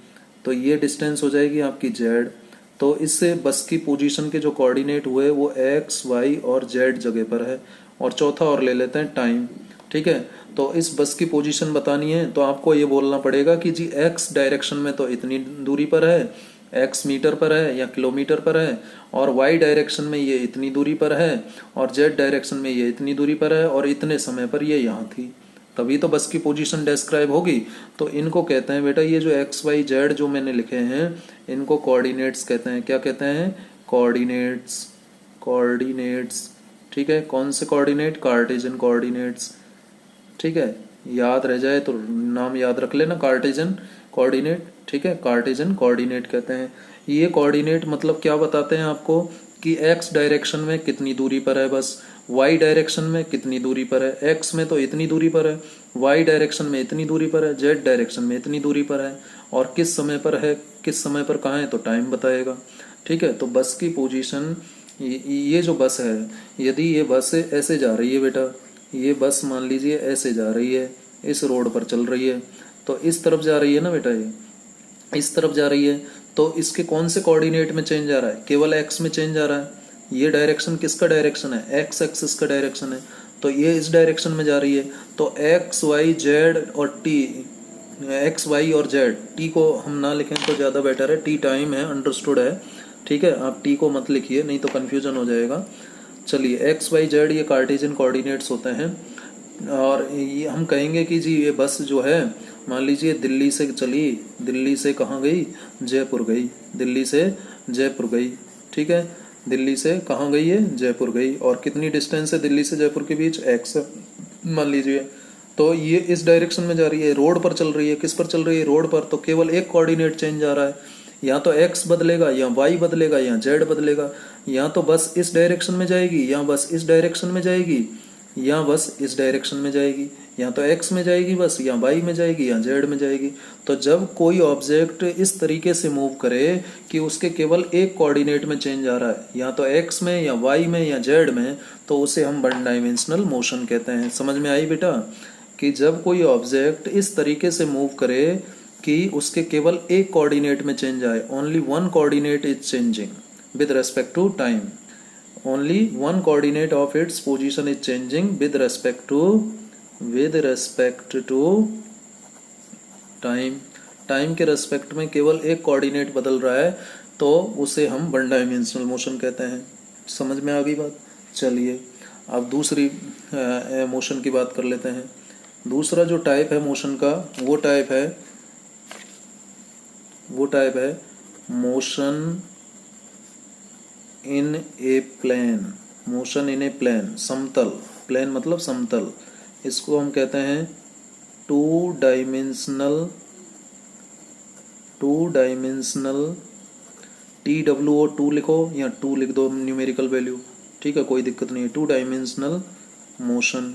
तो ये डिस्टेंस हो जाएगी आपकी जेड। तो इससे बस की पोजीशन के जो कोऑर्डिनेट हुए वो एक्स वाई और जेड जगह पर है। और चौथा और ले लेते हैं टाइम, ठीक है। तो इस बस की पोजीशन बतानी है तो आपको ये बोलना पड़ेगा कि जी एक्स डायरेक्शन में तो इतनी दूरी पर है, एक्स मीटर पर है या किलोमीटर पर है, और वाई डायरेक्शन में ये इतनी दूरी पर है, और जेड डायरेक्शन में ये इतनी दूरी पर है, और इतने समय पर ये यहाँ थी, तभी तो बस की पोजीशन डिस्क्राइब होगी। तो इनको कहते हैं बेटा, ये जो एक्स वाई जेड जो मैंने लिखे हैं इनको कोऑर्डिनेट्स कहते हैं। क्या कहते हैं, कोऑर्डिनेट्स, कोऑर्डिनेट्स, ठीक है। कौन से कोऑर्डिनेट, कार्टेशियन कोऑर्डिनेट्स, ठीक है, याद रह जाए तो नाम याद रख लेना, कार्टेशियन कोऑर्डिनेट, ठीक है, कार्टेशियन कोऑर्डिनेट कहते हैं। ये कोऑर्डिनेट मतलब क्या बताते हैं आपको कि एक्स डायरेक्शन में कितनी दूरी पर है बस, वाई डायरेक्शन में कितनी दूरी पर है, एक्स में तो इतनी दूरी पर है, वाई डायरेक्शन में इतनी दूरी पर है, जेड डायरेक्शन में इतनी दूरी पर है, और किस समय पर है, किस समय पर कहाँ है, तो टाइम बताएगा, ठीक है। तो बस की पोजीशन, ये जो बस है, यदि ये बस ऐसे जा रही है बेटा, ये बस मान लीजिए ऐसे जा रही है, इस रोड पर चल रही है, तो इस तरफ जा रही है ना बेटा, ये इस तरफ जा रही है, तो इसके कौन से कोऑर्डिनेट में चेंज आ रहा है, केवल एक्स में चेंज आ रहा है। ये डायरेक्शन किसका डायरेक्शन है, एक्स एक्सिस का डायरेक्शन है, तो ये इस डायरेक्शन में जा रही है। तो एक्स वाई जेड और टी, एक्स वाई और जेड, टी को हम ना लिखें तो ज़्यादा बेटर है, टी टाइम है, अंडरस्टूड है, ठीक है। आप टी को मत लिखिए नहीं तो कन्फ्यूजन हो जाएगा। चलिए एक्स वाई जेड ये कार्टेशियन कोऑर्डिनेट्स होते हैं। और ये हम कहेंगे कि जी ये बस जो है, मान लीजिए दिल्ली से चली, दिल्ली से कहाँ गई, जयपुर गई, दिल्ली से जयपुर गई, ठीक है, दिल्ली से कहाँ गई है, जयपुर गई, और कितनी डिस्टेंस है दिल्ली से जयपुर के बीच, एक्स मान लीजिए। तो ये इस डायरेक्शन में जा रही है, रोड पर चल रही है, किस पर चल रही है, रोड पर, तो केवल एक कोऑर्डिनेट चेंज आ रहा है, या तो एक्स बदलेगा या वाई बदलेगा या जेड बदलेगा, या तो बस इस डायरेक्शन में जाएगी या बस इस डायरेक्शन में जाएगी, या बस इस डायरेक्शन में जाएगी, या तो एक्स में जाएगी बस, या वाई में जाएगी, या जेड में जाएगी। तो जब कोई ऑब्जेक्ट इस तरीके से मूव करे कि उसके केवल एक कोऑर्डिनेट में चेंज आ रहा है, या तो एक्स में या वाई में या जेड में, तो उसे हम वन डायमेंशनल मोशन कहते हैं। समझ में आई बेटा। कि जब कोई ऑब्जेक्ट इस तरीके से मूव करे कि उसके केवल एक कोऑर्डिनेट में चेंज आए, only one coordinate is changing with respect to time, only one coordinate of its position is changing with respect to time, time के रेस्पेक्ट में केवल एक कोऑर्डिनेट बदल रहा है, तो उसे हम वन डायमेंशनल मोशन कहते हैं। समझ में आ गई बात? चलिए अब दूसरी मोशन की बात कर लेते हैं। दूसरा जो टाइप है मोशन का, वो टाइप है motion in a plane, motion in a plane, समतल, प्लेन मतलब समतल। इसको हम कहते हैं टू डायमेंशनल TWO, टू लिखो या टू लिख दो न्यूमेरिकल वैल्यू, ठीक है, कोई दिक्कत नहीं है। टू डायमेंशनल मोशन,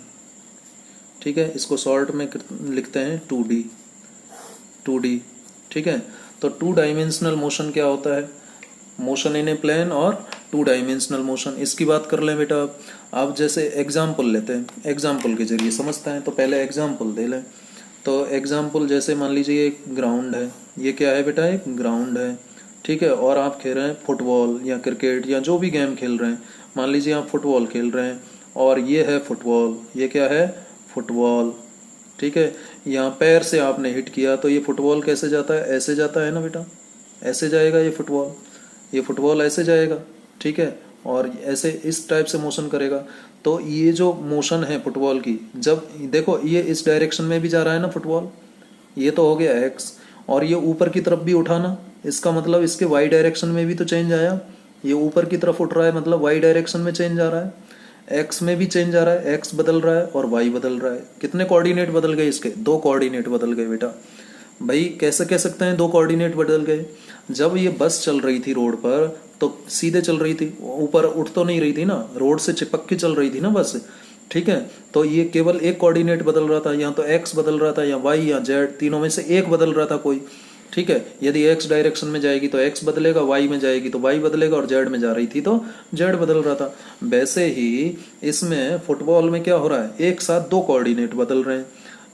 ठीक है, इसको शॉर्ट में लिखते हैं 2D, ठीक है। तो टू डायमेंशनल मोशन क्या होता है? मोशन इन ए प्लेन और टू डायमेंशनल मोशन, इसकी बात कर लें बेटा। आप जैसे एग्जाम्पल लेते हैं, एग्जाम्पल के जरिए समझते हैं, तो पहले एग्जाम्पल दे लें। तो एग्जाम्पल जैसे मान लीजिए एक ग्राउंड है, ये क्या है बेटा? एक ग्राउंड है, ठीक है, और आप खेल रहे हैं फुटबॉल या क्रिकेट या जो भी गेम खेल रहे हैं। मान लीजिए आप फुटबॉल खेल रहे हैं और ये है फुटबॉल, ये क्या है? फुटबॉल, ठीक है। यहाँ पैर से आपने हिट किया तो ये फुटबॉल कैसे जाता है? ऐसे जाता है ना बेटा, ऐसे जाएगा ये फुटबॉल ऐसे जाएगा, ठीक है, और ऐसे इस टाइप से मोशन करेगा। तो ये जो मोशन है फुटबॉल की, जब देखो ये इस डायरेक्शन में भी जा रहा है ना फुटबॉल, ये तो हो गया एक्स, और ये ऊपर की तरफ भी उठाना, इसका मतलब इसके वाई डायरेक्शन में भी तो चेंज आया। ये ऊपर की तरफ उठ रहा है मतलब वाई डायरेक्शन में चेंज आ रहा है, एक्स में भी चेंज आ रहा है, एक्स बदल रहा है और वाई बदल रहा है। कितने कोऑर्डिनेट बदल गए इसके? 2 कोऑर्डिनेट बदल गए बेटा। भाई कैसे कह सकते हैं 2 कोऑर्डिनेट बदल गए? जब ये बस चल रही थी रोड पर तो सीधे चल रही थी, ऊपर उठ तो नहीं रही थी ना, रोड से चिपक के चल रही थी ना बस, ठीक है। तो ये केवल एक कोऑर्डिनेट बदल रहा था, या तो एक्स बदल रहा था या वाई या जेड, तीनों में से एक बदल रहा था कोई, ठीक है। यदि एक्स डायरेक्शन में जाएगी तो एक्स बदलेगा, वाई में जाएगी तो वाई बदलेगा, और जेड में जा रही थी तो जेड बदल रहा था। वैसे ही इसमें फुटबॉल में क्या हो रहा है? एक साथ 2 कोऑर्डिनेट बदल रहे हैं।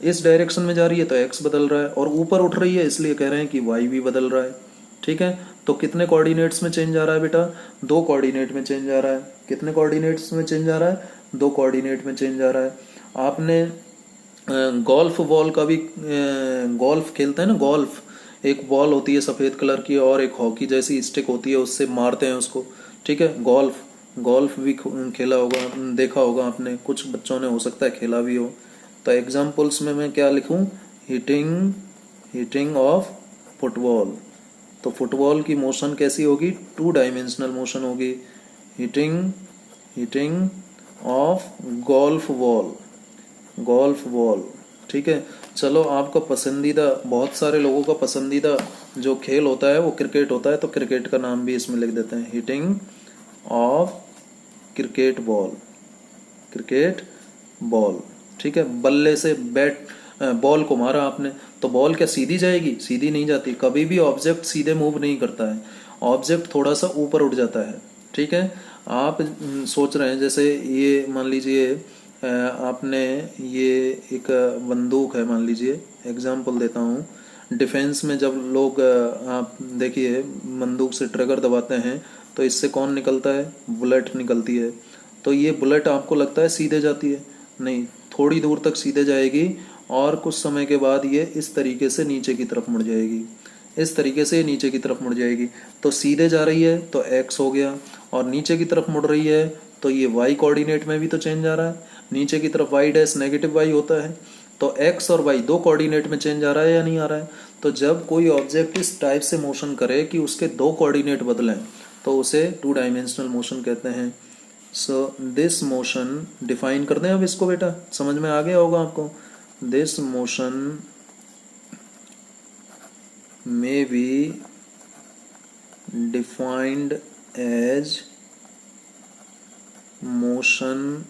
इस डायरेक्शन में जा रही है तो एक्स बदल रहा है, और ऊपर उठ रही है इसलिए कह रहे हैं कि वाई भी बदल रहा है, ठीक है। तो कितने कोऑर्डिनेट्स में चेंज आ रहा है बेटा? 2 कोऑर्डिनेट में चेंज आ रहा है। कितने कोऑर्डिनेट्स में चेंज आ रहा है? 2 कोऑर्डिनेट में चेंज आ रहा है। आपने गोल्फ बॉल का भी, गोल्फ खेलते हैं ना, गोल्फ, एक बॉल होती है सफ़ेद कलर की और एक हॉकी जैसी स्टिक होती है, उससे मारते हैं उसको, ठीक है। गोल्फ भी खेला होगा, देखा होगा आपने, कुछ बच्चों ने हो सकता है खेला भी हो। तो एग्जाम्पल्स में मैं क्या लिखूं? Hitting of football. तो फुटबॉल की मोशन कैसी होगी? 2 डायमेंशनल मोशन होगी। हिटिंग ऑफ गोल्फ बॉल, ठीक है। चलो आपका पसंदीदा, बहुत सारे लोगों का पसंदीदा जो खेल होता है वो क्रिकेट होता है, तो क्रिकेट का नाम भी इसमें लिख देते हैं, हिटिंग ऑफ क्रिकेट बॉल, ठीक है। बल्ले से बॉल को मारा आपने, तो बॉल क्या सीधी जाएगी? सीधी नहीं जाती। कभी भी ऑब्जेक्ट सीधे मूव नहीं करता है, ऑब्जेक्ट थोड़ा सा ऊपर उठ जाता है, ठीक है। आप सोच रहे हैं जैसे ये मान लीजिए आपने ये एक बंदूक है, मान लीजिए, एग्जाम्पल देता हूँ। डिफेंस में जब लोग आप देखिए बंदूक से ट्रिगर दबाते हैं तो इससे कौन निकलता है? बुलेट निकलती है। तो ये बुलेट आपको लगता है सीधे जाती है? नहीं, थोड़ी दूर तक सीधे जाएगी और कुछ समय के बाद ये इस तरीके से नीचे की तरफ मुड़ जाएगी, इस तरीके से नीचे की तरफ मुड़ जाएगी। तो सीधे जा रही है तो एक्स हो गया, और नीचे की तरफ मुड़ रही है तो ये वाई कोऑर्डिनेट में भी तो चेंज आ रहा है। नीचे की तरफ वाई डैश नेगेटिव वाई होता है, तो एक्स और वाई 2 कोऑर्डिनेट में चेंज आ रहा है या नहीं आ रहा है? तो जब कोई ऑब्जेक्ट इस टाइप से मोशन करे कि उसके 2 कोऑर्डिनेट बदलें तो उसे 2 डायमेंशनल मोशन कहते हैं। सो दिस मोशन, डिफाइन कर दें अब इसको बेटा, समझ में आ गया होगा आपको। This motion may be defined as motion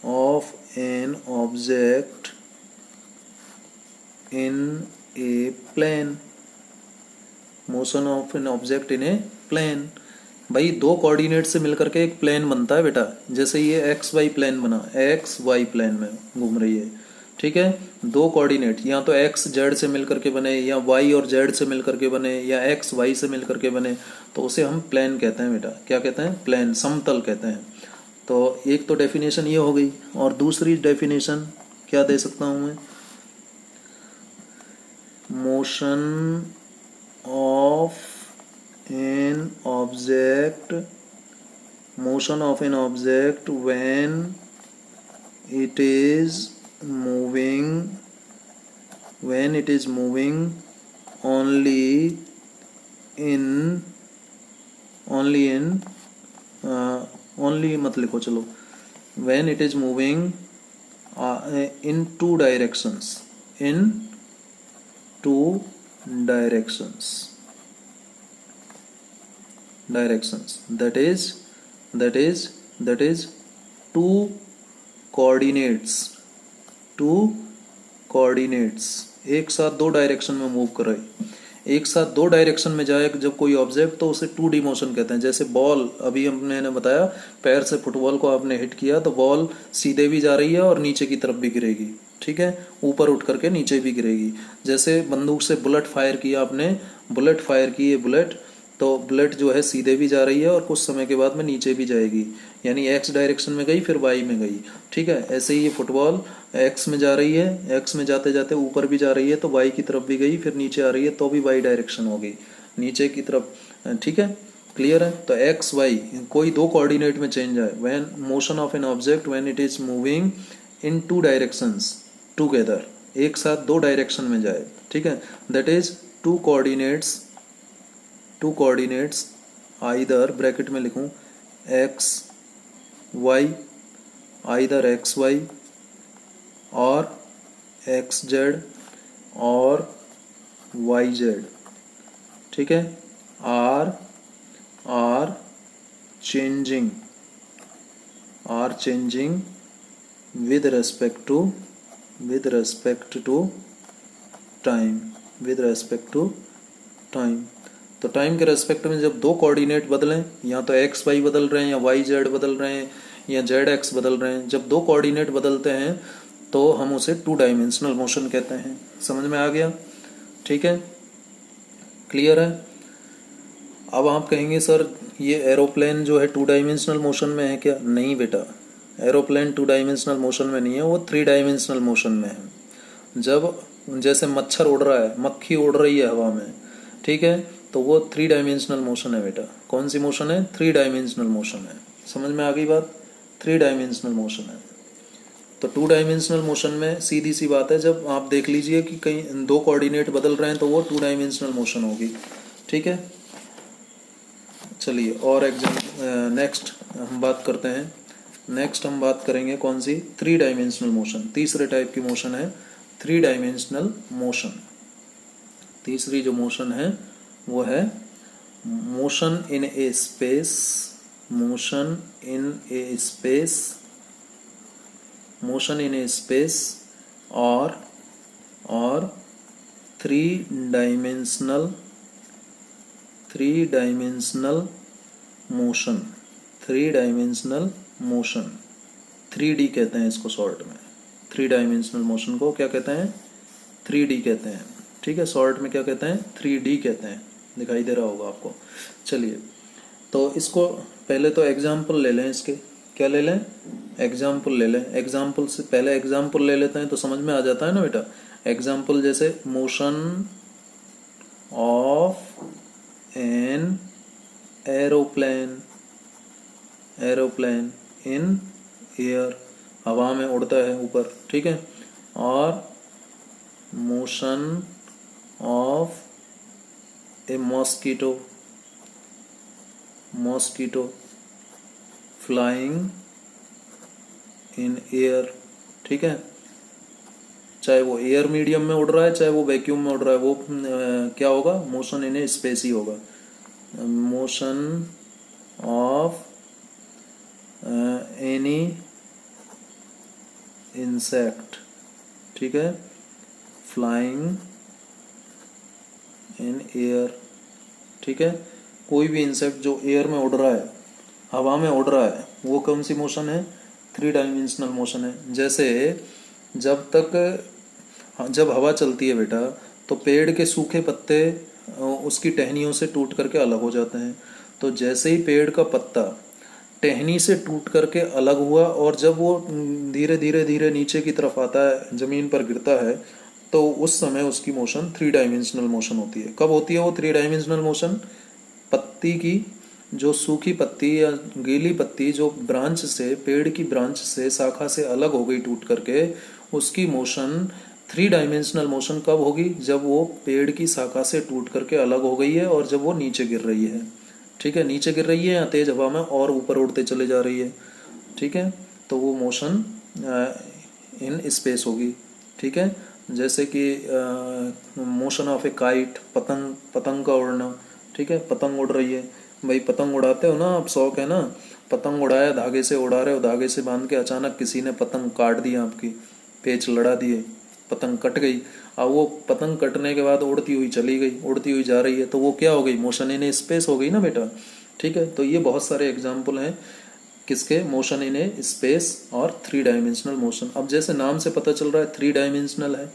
of an object in a plane, motion of an object in a plane। भाई 2 कोऑर्डिनेट से मिलकर के एक प्लेन बनता है बेटा। जैसे ये एक्स वाई प्लेन बना, एक्स वाई प्लेन में घूम रही है, ठीक है, दो कोऑर्डिनेट या तो एक्स जेड से मिलकर के बने या वाई और जेड से मिलकर के बने या एक्स वाई से मिलकर के बने तो उसे हम प्लेन कहते हैं बेटा। क्या कहते हैं? प्लेन, समतल कहते हैं। तो एक तो डेफिनेशन ये हो गई, और दूसरी डेफिनेशन क्या दे सकता हूँ मैं? Motion of an object, motion of an object when it is moving, when it is moving only in only मत लिखो, चलो, when it is moving in two directions, in two directions, that is two coordinates एक साथ दो direction में move कर रहे, एक साथ दो डायरेक्शन में जाए जब कोई ऑब्जेक्ट तो उसे 2D मोशन कहते हैं। जैसे बॉल, अभी हमने बताया पैर से फुटबॉल को आपने हिट किया तो बॉल सीधे भी जा रही है और नीचे की तरफ भी गिरेगी, ठीक है, ऊपर उठ करके नीचे भी गिरेगी। जैसे बंदूक से बुलेट फायर किया आपने, बुलेट फायर की है बुलेट, तो बुलेट जो है सीधे भी जा रही है और कुछ समय के बाद में नीचे भी जाएगी, यानी एक्स डायरेक्शन में गई फिर वाई में गई, ठीक है। ऐसे ही ये फुटबॉल एक्स में जा रही है, एक्स में जाते जाते ऊपर भी जा रही है तो वाई की तरफ भी गई, फिर नीचे आ रही है तो भी वाई डायरेक्शन होगी, नीचे की तरफ, ठीक है, क्लियर है। तो एक्स वाई कोई दो कोऑर्डिनेट में चेंज आए, when motion of an object when it is moving in two directions together, एक साथ दो डायरेक्शन में जाए, ठीक है, that is two coordinates either, bracket में लिखूं, X Y, either X Y और एक्स जेड और वाई जेड, ठीक है, are changing with respect to time. तो टाइम के रेस्पेक्ट में जब दो कोऑर्डिनेट बदलें, या तो एक्स वाई बदल रहे हैं या वाई जेड बदल रहे हैं या जेड एक्स बदल रहे हैं, जब दो कोऑर्डिनेट बदलते हैं तो हम उसे 2 डायमेंशनल मोशन कहते हैं। समझ में आ गया? ठीक है, क्लियर है। अब आप कहेंगे सर ये एरोप्लेन जो है 2 डायमेंशनल मोशन में है क्या? नहीं बेटा, एरोप्लेन 2 डायमेंशनल मोशन में नहीं है, वो 3 डायमेंशनल मोशन में है। जब जैसे मच्छर उड़ रहा है, मक्खी उड़ रही है हवा में, ठीक है, तो वो 3 डायमेंशनल मोशन है बेटा। कौन सी मोशन है? 3 डायमेंशनल मोशन है। समझ में आ गई बात? 3 डायमेंशनल मोशन है। तो 2 डायमेंशनल मोशन में सीधी सी बात है, जब आप देख लीजिए कि कहीं दो कोऑर्डिनेट बदल रहे हैं तो वो 2 डायमेंशनल मोशन होगी, ठीक है। चलिए और नेक्स्ट हम बात करते हैं। नेक्स्ट हम बात करेंगे कौन सी? 3 डायमेंशनल मोशन। तीसरे टाइप की मोशन है 3 डायमेंशनल मोशन। तीसरी जो मोशन है वो है motion in A space, motion in A space, motion in A space और 3 dimensional motion. 3 dimensional motion, 3D कहते हैं इसको शॉर्ट में। 3 डायमेंशनल मोशन को क्या कहते हैं? 3D कहते हैं, ठीक है। शॉर्ट में क्या कहते हैं? 3D कहते हैं। दिखाई दे रहा होगा आपको। चलिए, तो इसको पहले तो एग्जाम्पल ले लें इसके। क्या ले लें? एग्जाम्पल ले लें। एग्जाम्पल से पहले एग्जाम्पल ले लेते हैं तो समझ में आ जाता है ना बेटा। एग्जाम्पल जैसे motion of an aeroplane in air, हवा में उड़ता है ऊपर, ठीक है। और motion of A mosquito flying in air, ठीक है। चाहे वो एयर मीडियम में उड़ रहा है चाहे वो वैक्यूम में उड़ रहा है, वो क्या होगा? मोशन इन ए स्पेस ही होगा। मोशन ऑफ एनी इंसेक्ट, ठीक है, फ्लाइंग इन एयर, ठीक है। कोई भी इंसेक्ट जो एयर में उड़ रहा है, हवा में उड़ रहा है, वो कौन सी मोशन है? 3 डायमेंशनल मोशन है। जैसे जब तक हाँ, जब हवा चलती है बेटा तो पेड़ के सूखे पत्ते उसकी टहनियों से टूट करके अलग हो जाते हैं। तो जैसे ही पेड़ का पत्ता टहनी से टूट करके अलग हुआ और जब वो धीरे धीरे धीरे नीचे की तरफ आता है, जमीन पर गिरता है, तो उस समय उसकी मोशन 3 डायमेंशनल मोशन होती है। कब होती है वो 3 डायमेंशनल मोशन? पत्ती की जो सूखी पत्ती या गीली पत्ती जो ब्रांच से, पेड़ की ब्रांच से, शाखा से अलग हो गई टूट करके, उसकी मोशन 3 डायमेंशनल मोशन कब होगी? जब वो पेड़ की शाखा से टूट करके अलग हो गई है और जब वो नीचे गिर रही है। ठीक है, नीचे गिर रही है या तेज हवा में और ऊपर उड़ते चले जा रही है। ठीक है, तो वो मोशन इन स्पेस होगी। ठीक है, जैसे कि मोशन ऑफ ए काइट, पतंग, पतंग का उड़ना। ठीक है, पतंग उड़ रही है, भाई पतंग उड़ाते हो ना आप, शौक है ना, पतंग उड़ाया, धागे से उड़ा रहे हो, धागे से बांध के अचानक किसी ने पतंग काट दी आपकी, पेच लड़ा दिए, पतंग कट गई। अब वो पतंग कटने के बाद उड़ती हुई चली गई, उड़ती हुई जा रही है, तो वो क्या हो गई? मोशन इन स्पेस हो गई ना बेटा। ठीक है, तो ये बहुत सारे एग्जाम्पल हैं किसके? मोशन इन ए स्पेस और 3 डायमेंशनल मोशन। अब जैसे नाम से पता चल रहा है 3 डायमेंशनल है,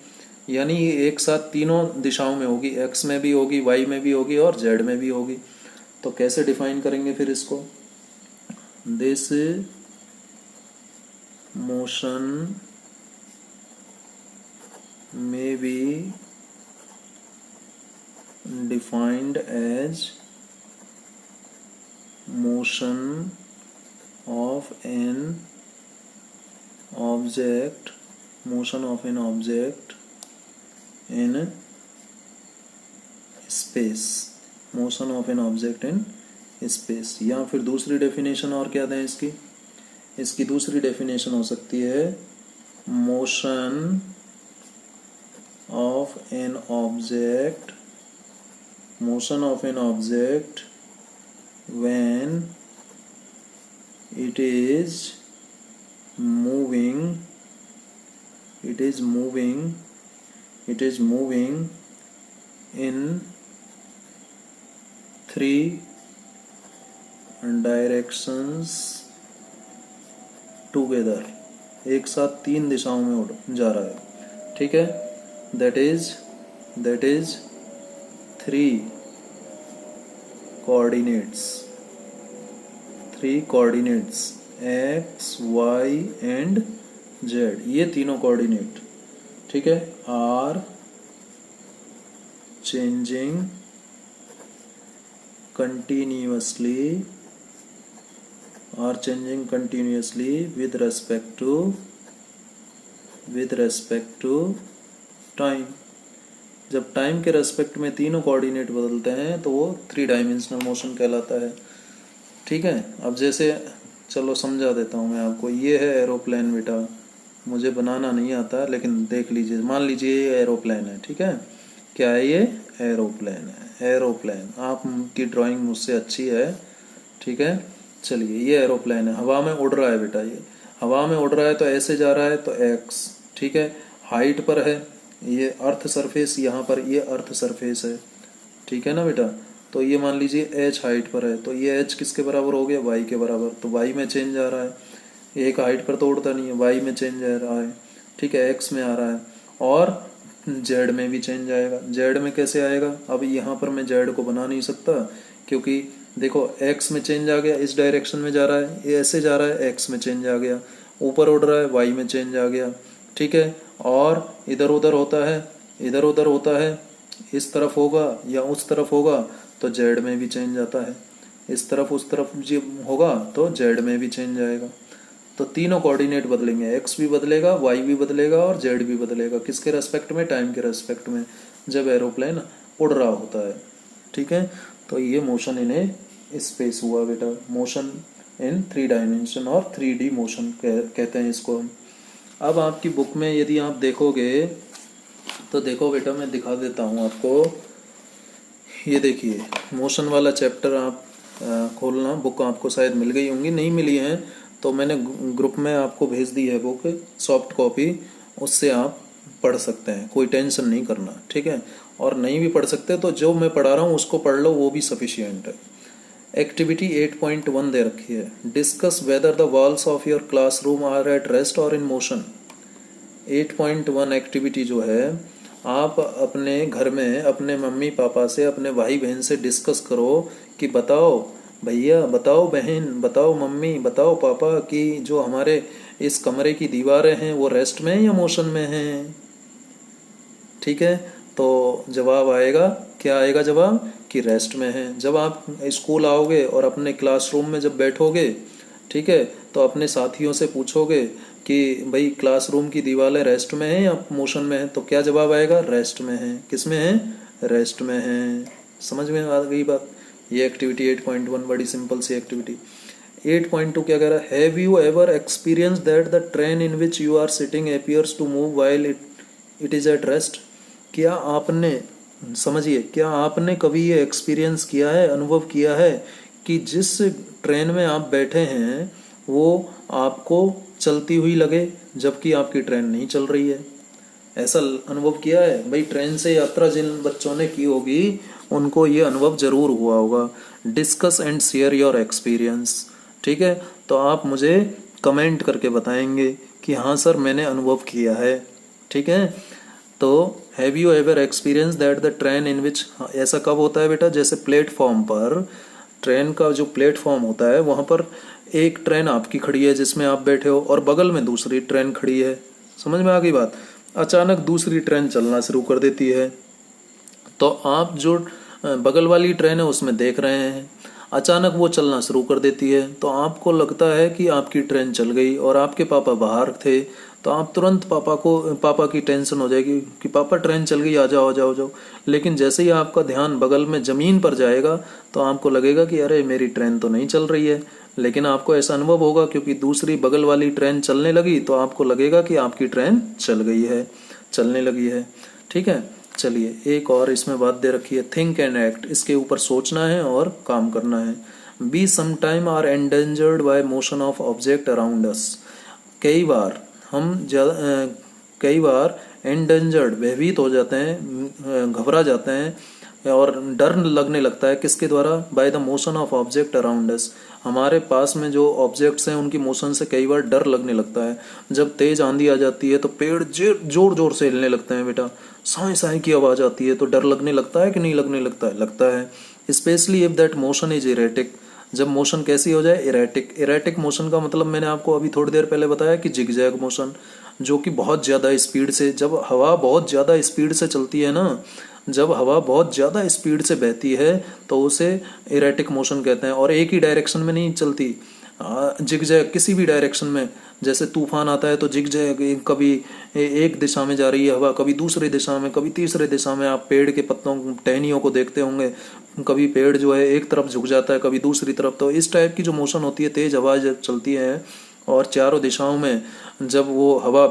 यानी ये एक साथ तीनों दिशाओं में होगी, एक्स में भी होगी, वाई में भी होगी और जेड में भी होगी। तो कैसे डिफाइन करेंगे फिर इसको? This motion may be defined as motion of an object, motion of an object in space, motion of an object in space। या फिर दूसरी डेफिनेशन और क्या दें इसकी? इसकी दूसरी डेफिनेशन हो सकती है motion of an object, motion of an object when it is moving, it is moving, it is moving in 3 directions together, एक साथ 3 दिशाओं में उड़ जा रहा है। ठीक है, that is 3 coordinates, 3 coordinates x, y and z, ये तीनों कोऑर्डिनेट, ठीक है, are changing continuously, are changing continuously with respect to time. जब टाइम के रेस्पेक्ट में तीनों कोऑर्डिनेट बदलते हैं तो वो 3 डायमेंशनल मोशन कहलाता है। ठीक है, अब जैसे चलो समझा देता हूँ मैं आपको। ये है एरोप्लेन बेटा, मुझे बनाना नहीं आता लेकिन देख लीजिए, मान लीजिए ये एरोप्लेन है। ठीक है, क्या है ये? एरोप्लेन है। एरोप्लेन, आपकी ड्राइंग मुझसे अच्छी है। ठीक है, चलिए ये एरोप्लेन है, हवा में उड़ रहा है बेटा, ये हवा में उड़ रहा है तो ऐसे जा रहा है तो एक्स। ठीक है, हाइट पर है, ये अर्थ सरफेस, यहाँ पर ये अर्थ सरफेस है। ठीक है ना बेटा, तो ये मान लीजिए एच हाइट पर है, तो ये एच किसके बराबर हो गया? वाई के बराबर। तो वाई में चेंज आ रहा है, एक हाइट पर तो उड़ता नहीं है, वाई में चेंज आ रहा है। ठीक है, एक्स में आ रहा है और जेड में भी चेंज आएगा। जेड में कैसे आएगा? अब यहाँ पर मैं जेड को बना नहीं सकता क्योंकि देखो एक्स में चेंज आ गया, इस डायरेक्शन में जा रहा है, ये ऐसे जा रहा है, एक्स में चेंज आ गया, ऊपर उड़ रहा है, वाई में चेंज आ गया। ठीक है, और इधर उधर होता है, इधर उधर होता है, इस तरफ होगा या उस तरफ होगा तो जेड में भी चेंज आता है, इस तरफ उस तरफ जी होगा तो जेड में भी चेंज आएगा। तो तीनों कोऑर्डिनेट बदलेंगे, एक्स भी बदलेगा, वाई भी बदलेगा और जेड भी बदलेगा। किसके रेस्पेक्ट में? टाइम के रेस्पेक्ट में, जब एरोप्लेन उड़ रहा होता है। ठीक है, तो ये मोशन इन ए स्पेस हुआ बेटा, मोशन इन 3 डायमेंशन और 3D मोशन कहते हैं इसको हम। अब आपकी बुक में यदि आप देखोगे तो देखो बेटा, मैं दिखा देता हूँ आपको। ये देखिए मोशन वाला चैप्टर आप खोलना, बुक आपको शायद मिल गई होंगी, नहीं मिली है तो मैंने ग्रुप में आपको भेज दी है बुक, सॉफ्ट कॉपी, उससे आप पढ़ सकते हैं, कोई टेंशन नहीं करना। ठीक है, और नहीं भी पढ़ सकते तो जो मैं पढ़ा रहा हूँ उसको पढ़ लो, वो भी सफिशियंट है। एक्टिविटी 8.1 दे रखी है, discuss whether the walls of your classroom are at rest or in motion. 8.1 activity जो है, आप अपने घर में अपने मम्मी पापा से, अपने भाई बहन से डिस्कस करो कि बताओ भैया, बताओ बहन, बताओ मम्मी, बताओ पापा कि जो हमारे इस कमरे की दीवारें हैं वो रेस्ट में हैं या मोशन में हैं। ठीक है, तो जवाब आएगा, क्या आएगा जवाब, कि रेस्ट में है। जब आप स्कूल आओगे और अपने क्लासरूम में जब बैठोगे, ठीक है, तो अपने साथियों से पूछोगे कि भाई क्लासरूम की दीवारें रेस्ट में है या मोशन में है, तो क्या जवाब आएगा, रेस्ट में है। किस में है, रेस्ट में है। समझ में आ गई बात। ये एक्टिविटी 8.1 बड़ी सिंपल सी एक्टिविटी। 8.2 क्या कह रहा है, have you ever experience that the train in which you are sitting appears to move while it is at rest. क्या आपने, समझिए, क्या आपने कभी ये एक्सपीरियंस किया है, अनुभव किया है कि जिस ट्रेन में आप बैठे हैं वो आपको चलती हुई लगे जबकि आपकी ट्रेन नहीं चल रही है। ऐसा अनुभव किया है भाई? ट्रेन से यात्रा जिन बच्चों ने की होगी उनको ये अनुभव जरूर हुआ होगा। Discuss and share your experience. ठीक है, तो आप मुझे कमेंट करके बताएंगे कि हाँ सर मैंने अनुभव किया है। ठीक है, तो have you ever experience that the train in which, ऐसा कब होता है बेटा, जैसे प्लेटफॉर्म पर, ट्रेन का जो प्लेटफॉर्म होता है वहाँ पर एक ट्रेन आपकी खड़ी है जिसमें आप बैठे हो और बगल में दूसरी ट्रेन खड़ी है। समझ में आ गई बात। अचानक दूसरी ट्रेन चलना शुरू कर देती है, तो आप जो बगल वाली ट्रेन है उसमें देख रहे हैं, अचानक वो चलना शुरू कर देती है, तो आपको लगता है कि आपकी ट्रेन चल गई और आपके पापा बाहर थे, तो आप तुरंत पापा की टेंशन हो जाएगी कि पापा ट्रेन चल गई, आ जाओ आ जाओ जाओ। लेकिन जैसे ही आपका ध्यान बगल में ज़मीन पर जाएगा तो आपको लगेगा कि अरे मेरी ट्रेन तो नहीं चल रही है। लेकिन आपको ऐसा अनुभव होगा क्योंकि दूसरी बगल वाली ट्रेन चलने लगी, तो आपको लगेगा कि आपकी ट्रेन चल गई है, चलने लगी है। ठीक है, चलिए एक और इसमें बात दे रखी है, थिंक एंड एक्ट। इसके ऊपर सोचना है और काम करना है। Be sometime are endangered by motion of object around us. कई बार हम कई बार एंडेंजर्ड, भयभीत हो जाते हैं, घबरा जाते हैं और डर लगने लगता है किसके द्वारा, by the motion of object around अस। हमारे पास में जो ऑब्जेक्ट्स हैं उनकी मोशन से कई बार डर लगने लगता है। जब तेज आंधी आ जाती है तो पेड़ जोर जोर से हिलने लगते हैं बेटा, साई साई की आवाज आती है, तो डर लगने लगता है कि नहीं लगने लगता है, लगता है। Specially if that motion is erratic, जब मोशन कैसी हो जाए, इरेटिक। इरेटिक मोशन का मतलब मैंने आपको अभी थोड़ी देर पहले बताया कि जिगजैग मोशन, जो कि बहुत ज़्यादा स्पीड से, जब हवा बहुत ज़्यादा स्पीड से चलती है ना, जब हवा बहुत ज़्यादा स्पीड से बहती है तो उसे इरेटिक मोशन कहते हैं। और एक ही डायरेक्शन में नहीं चलती, जिगजैग किसी भी डायरेक्शन में। जैसे तूफान आता है तो जिगजैग, कभी एक दिशा में जा रही है हवा, कभी दूसरी दिशा में, कभी तीसरे दिशा में। आप पेड़ के पत्तों, टहनियों को देखते होंगे, कभी पेड़ जो है एक तरफ झुक जाता है, कभी दूसरी तरफ। तो इस टाइप की जो मोशन होती है, तेज हवा जब चलती है और चारों दिशाओं में जब वो हवा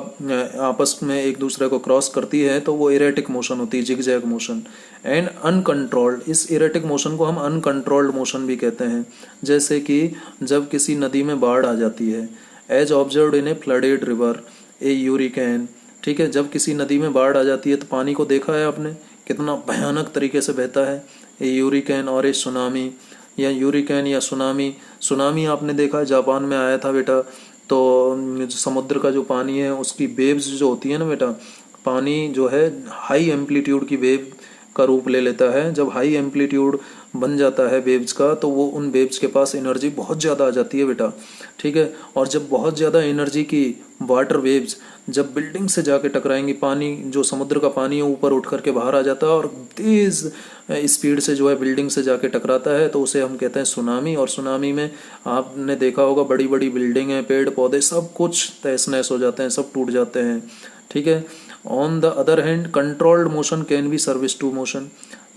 आपस में एक दूसरे को क्रॉस करती है तो वो इरेटिक मोशन होती है, जिगजैग मोशन। एंड अनकंट्रोल्ड, इस इरेटिक मोशन को हम अनकंट्रोल्ड मोशन भी कहते हैं। जैसे कि जब किसी नदी में बाढ़ आ जाती है, as observed in a flooded river, a hurricane. ठीक है, जब किसी नदी में बाढ़ आ जाती है तो पानी को देखा है आपने कितना भयानक तरीके से बहता है, ए यूरिकेन और ए सुनामी, या यूरिकेन या सुनामी। सुनामी आपने देखा है, जापान में आया था बेटा, तो समुद्र का जो पानी है उसकी वेव्स जो होती है ना बेटा, पानी जो है हाई एम्पलीट्यूड की वेव का रूप ले लेता है। जब हाई एम्पलीट्यूड बन जाता है वेव्स का, तो वो उन वेव्स के पास एनर्जी बहुत ज़्यादा आ जाती है बेटा। ठीक है, और जब बहुत ज़्यादा एनर्जी की वाटर वेव्स जब बिल्डिंग से जाके टकराएंगी, पानी जो समुद्र का पानी है ऊपर उठ करके बाहर आ जाता है और तेज़ स्पीड से जो है बिल्डिंग से जाके टकराता है, तो उसे हम कहते हैं सुनामी। और सुनामी में आपने देखा होगा बड़ी बड़ी बिल्डिंग पेड़ पौधे सब कुछ तहस नहस हो जाते हैं, सब टूट जाते हैं। ठीक है, on the other hand controlled motion can be service to motion.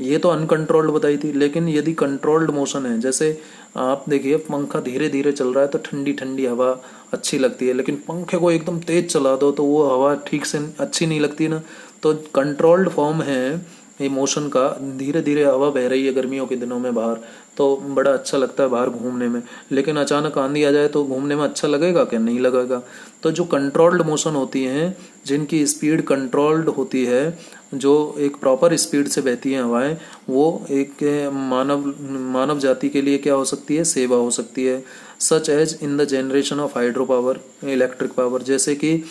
ये तो अनकंट्रोल्ड बताई थी, लेकिन यदि कंट्रोल्ड मोशन है, जैसे आप देखिए पंखा धीरे धीरे चल रहा है तो ठंडी ठंडी हवा अच्छी लगती है, लेकिन पंखे को एकदम तेज चला दो तो वो हवा ठीक से अच्छी नहीं लगती ना। तो कंट्रोल्ड फॉर्म है इमोशन का, धीरे धीरे हवा बह रही है गर्मियों के दिनों में बाहर, तो बड़ा अच्छा लगता है बाहर घूमने में। लेकिन अचानक आंधी आ जाए तो घूमने में अच्छा लगेगा क्या, नहीं लगेगा। तो जो कंट्रोल्ड मोशन होती हैं, जिनकी स्पीड कंट्रोल्ड होती है, जो एक प्रॉपर स्पीड से बहती हैं हवाएं, वो एक मानव जाति के लिए क्या हो सकती है, सेवा हो सकती है। Such as in the generation of hydro power, electric power. जैसे कि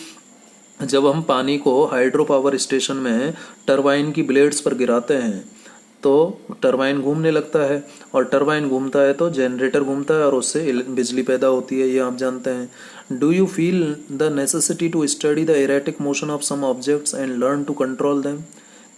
जब हम पानी को हाइड्रो पावर स्टेशन में टरबाइन की ब्लेड्स पर गिराते हैं तो टरबाइन घूमने लगता है, और टरबाइन घूमता है तो जनरेटर घूमता है और उससे बिजली पैदा होती है, ये आप जानते हैं। Do you feel the necessity to study the erratic motion of some objects and learn to control them?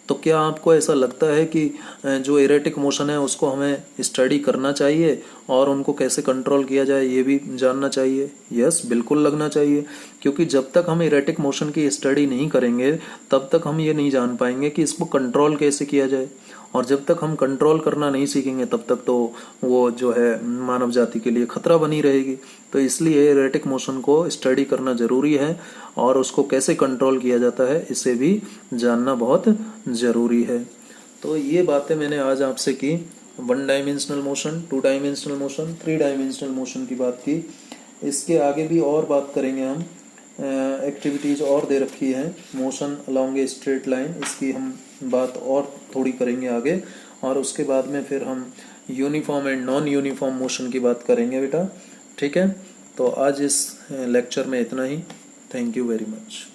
तो क्या आपको ऐसा लगता है कि जो इरेटिक मोशन है उसको हमें स्टडी करना चाहिए और उनको कैसे कंट्रोल किया जाए ये भी जानना चाहिए? यस, बिल्कुल लगना चाहिए, क्योंकि जब तक हम इरेटिक मोशन की स्टडी नहीं करेंगे तब तक हम ये नहीं जान पाएंगे कि इसको कंट्रोल कैसे किया जाए, और जब तक हम कंट्रोल करना नहीं सीखेंगे तब तक तो वो जो है मानव जाति के लिए खतरा बनी रहेगी। तो इसलिए इरेटिक मोशन को स्टडी करना ज़रूरी है, और उसको कैसे कंट्रोल किया जाता है इसे भी जानना बहुत ज़रूरी है। तो ये बातें मैंने आज आपसे की, 1 dimensional motion, 2 dimensional motion, 3 dimensional motion की बात की। इसके आगे भी और बात करेंगे हम, एक्टिविटीज़ और दे रखी है, मोशन अलोंग ए स्ट्रेट लाइन, इसकी हम बात और थोड़ी करेंगे आगे, और उसके बाद में फिर हम uniform and non uniform motion की बात करेंगे बेटा। ठीक है, तो आज इस लेक्चर में इतना ही। Thank you very much.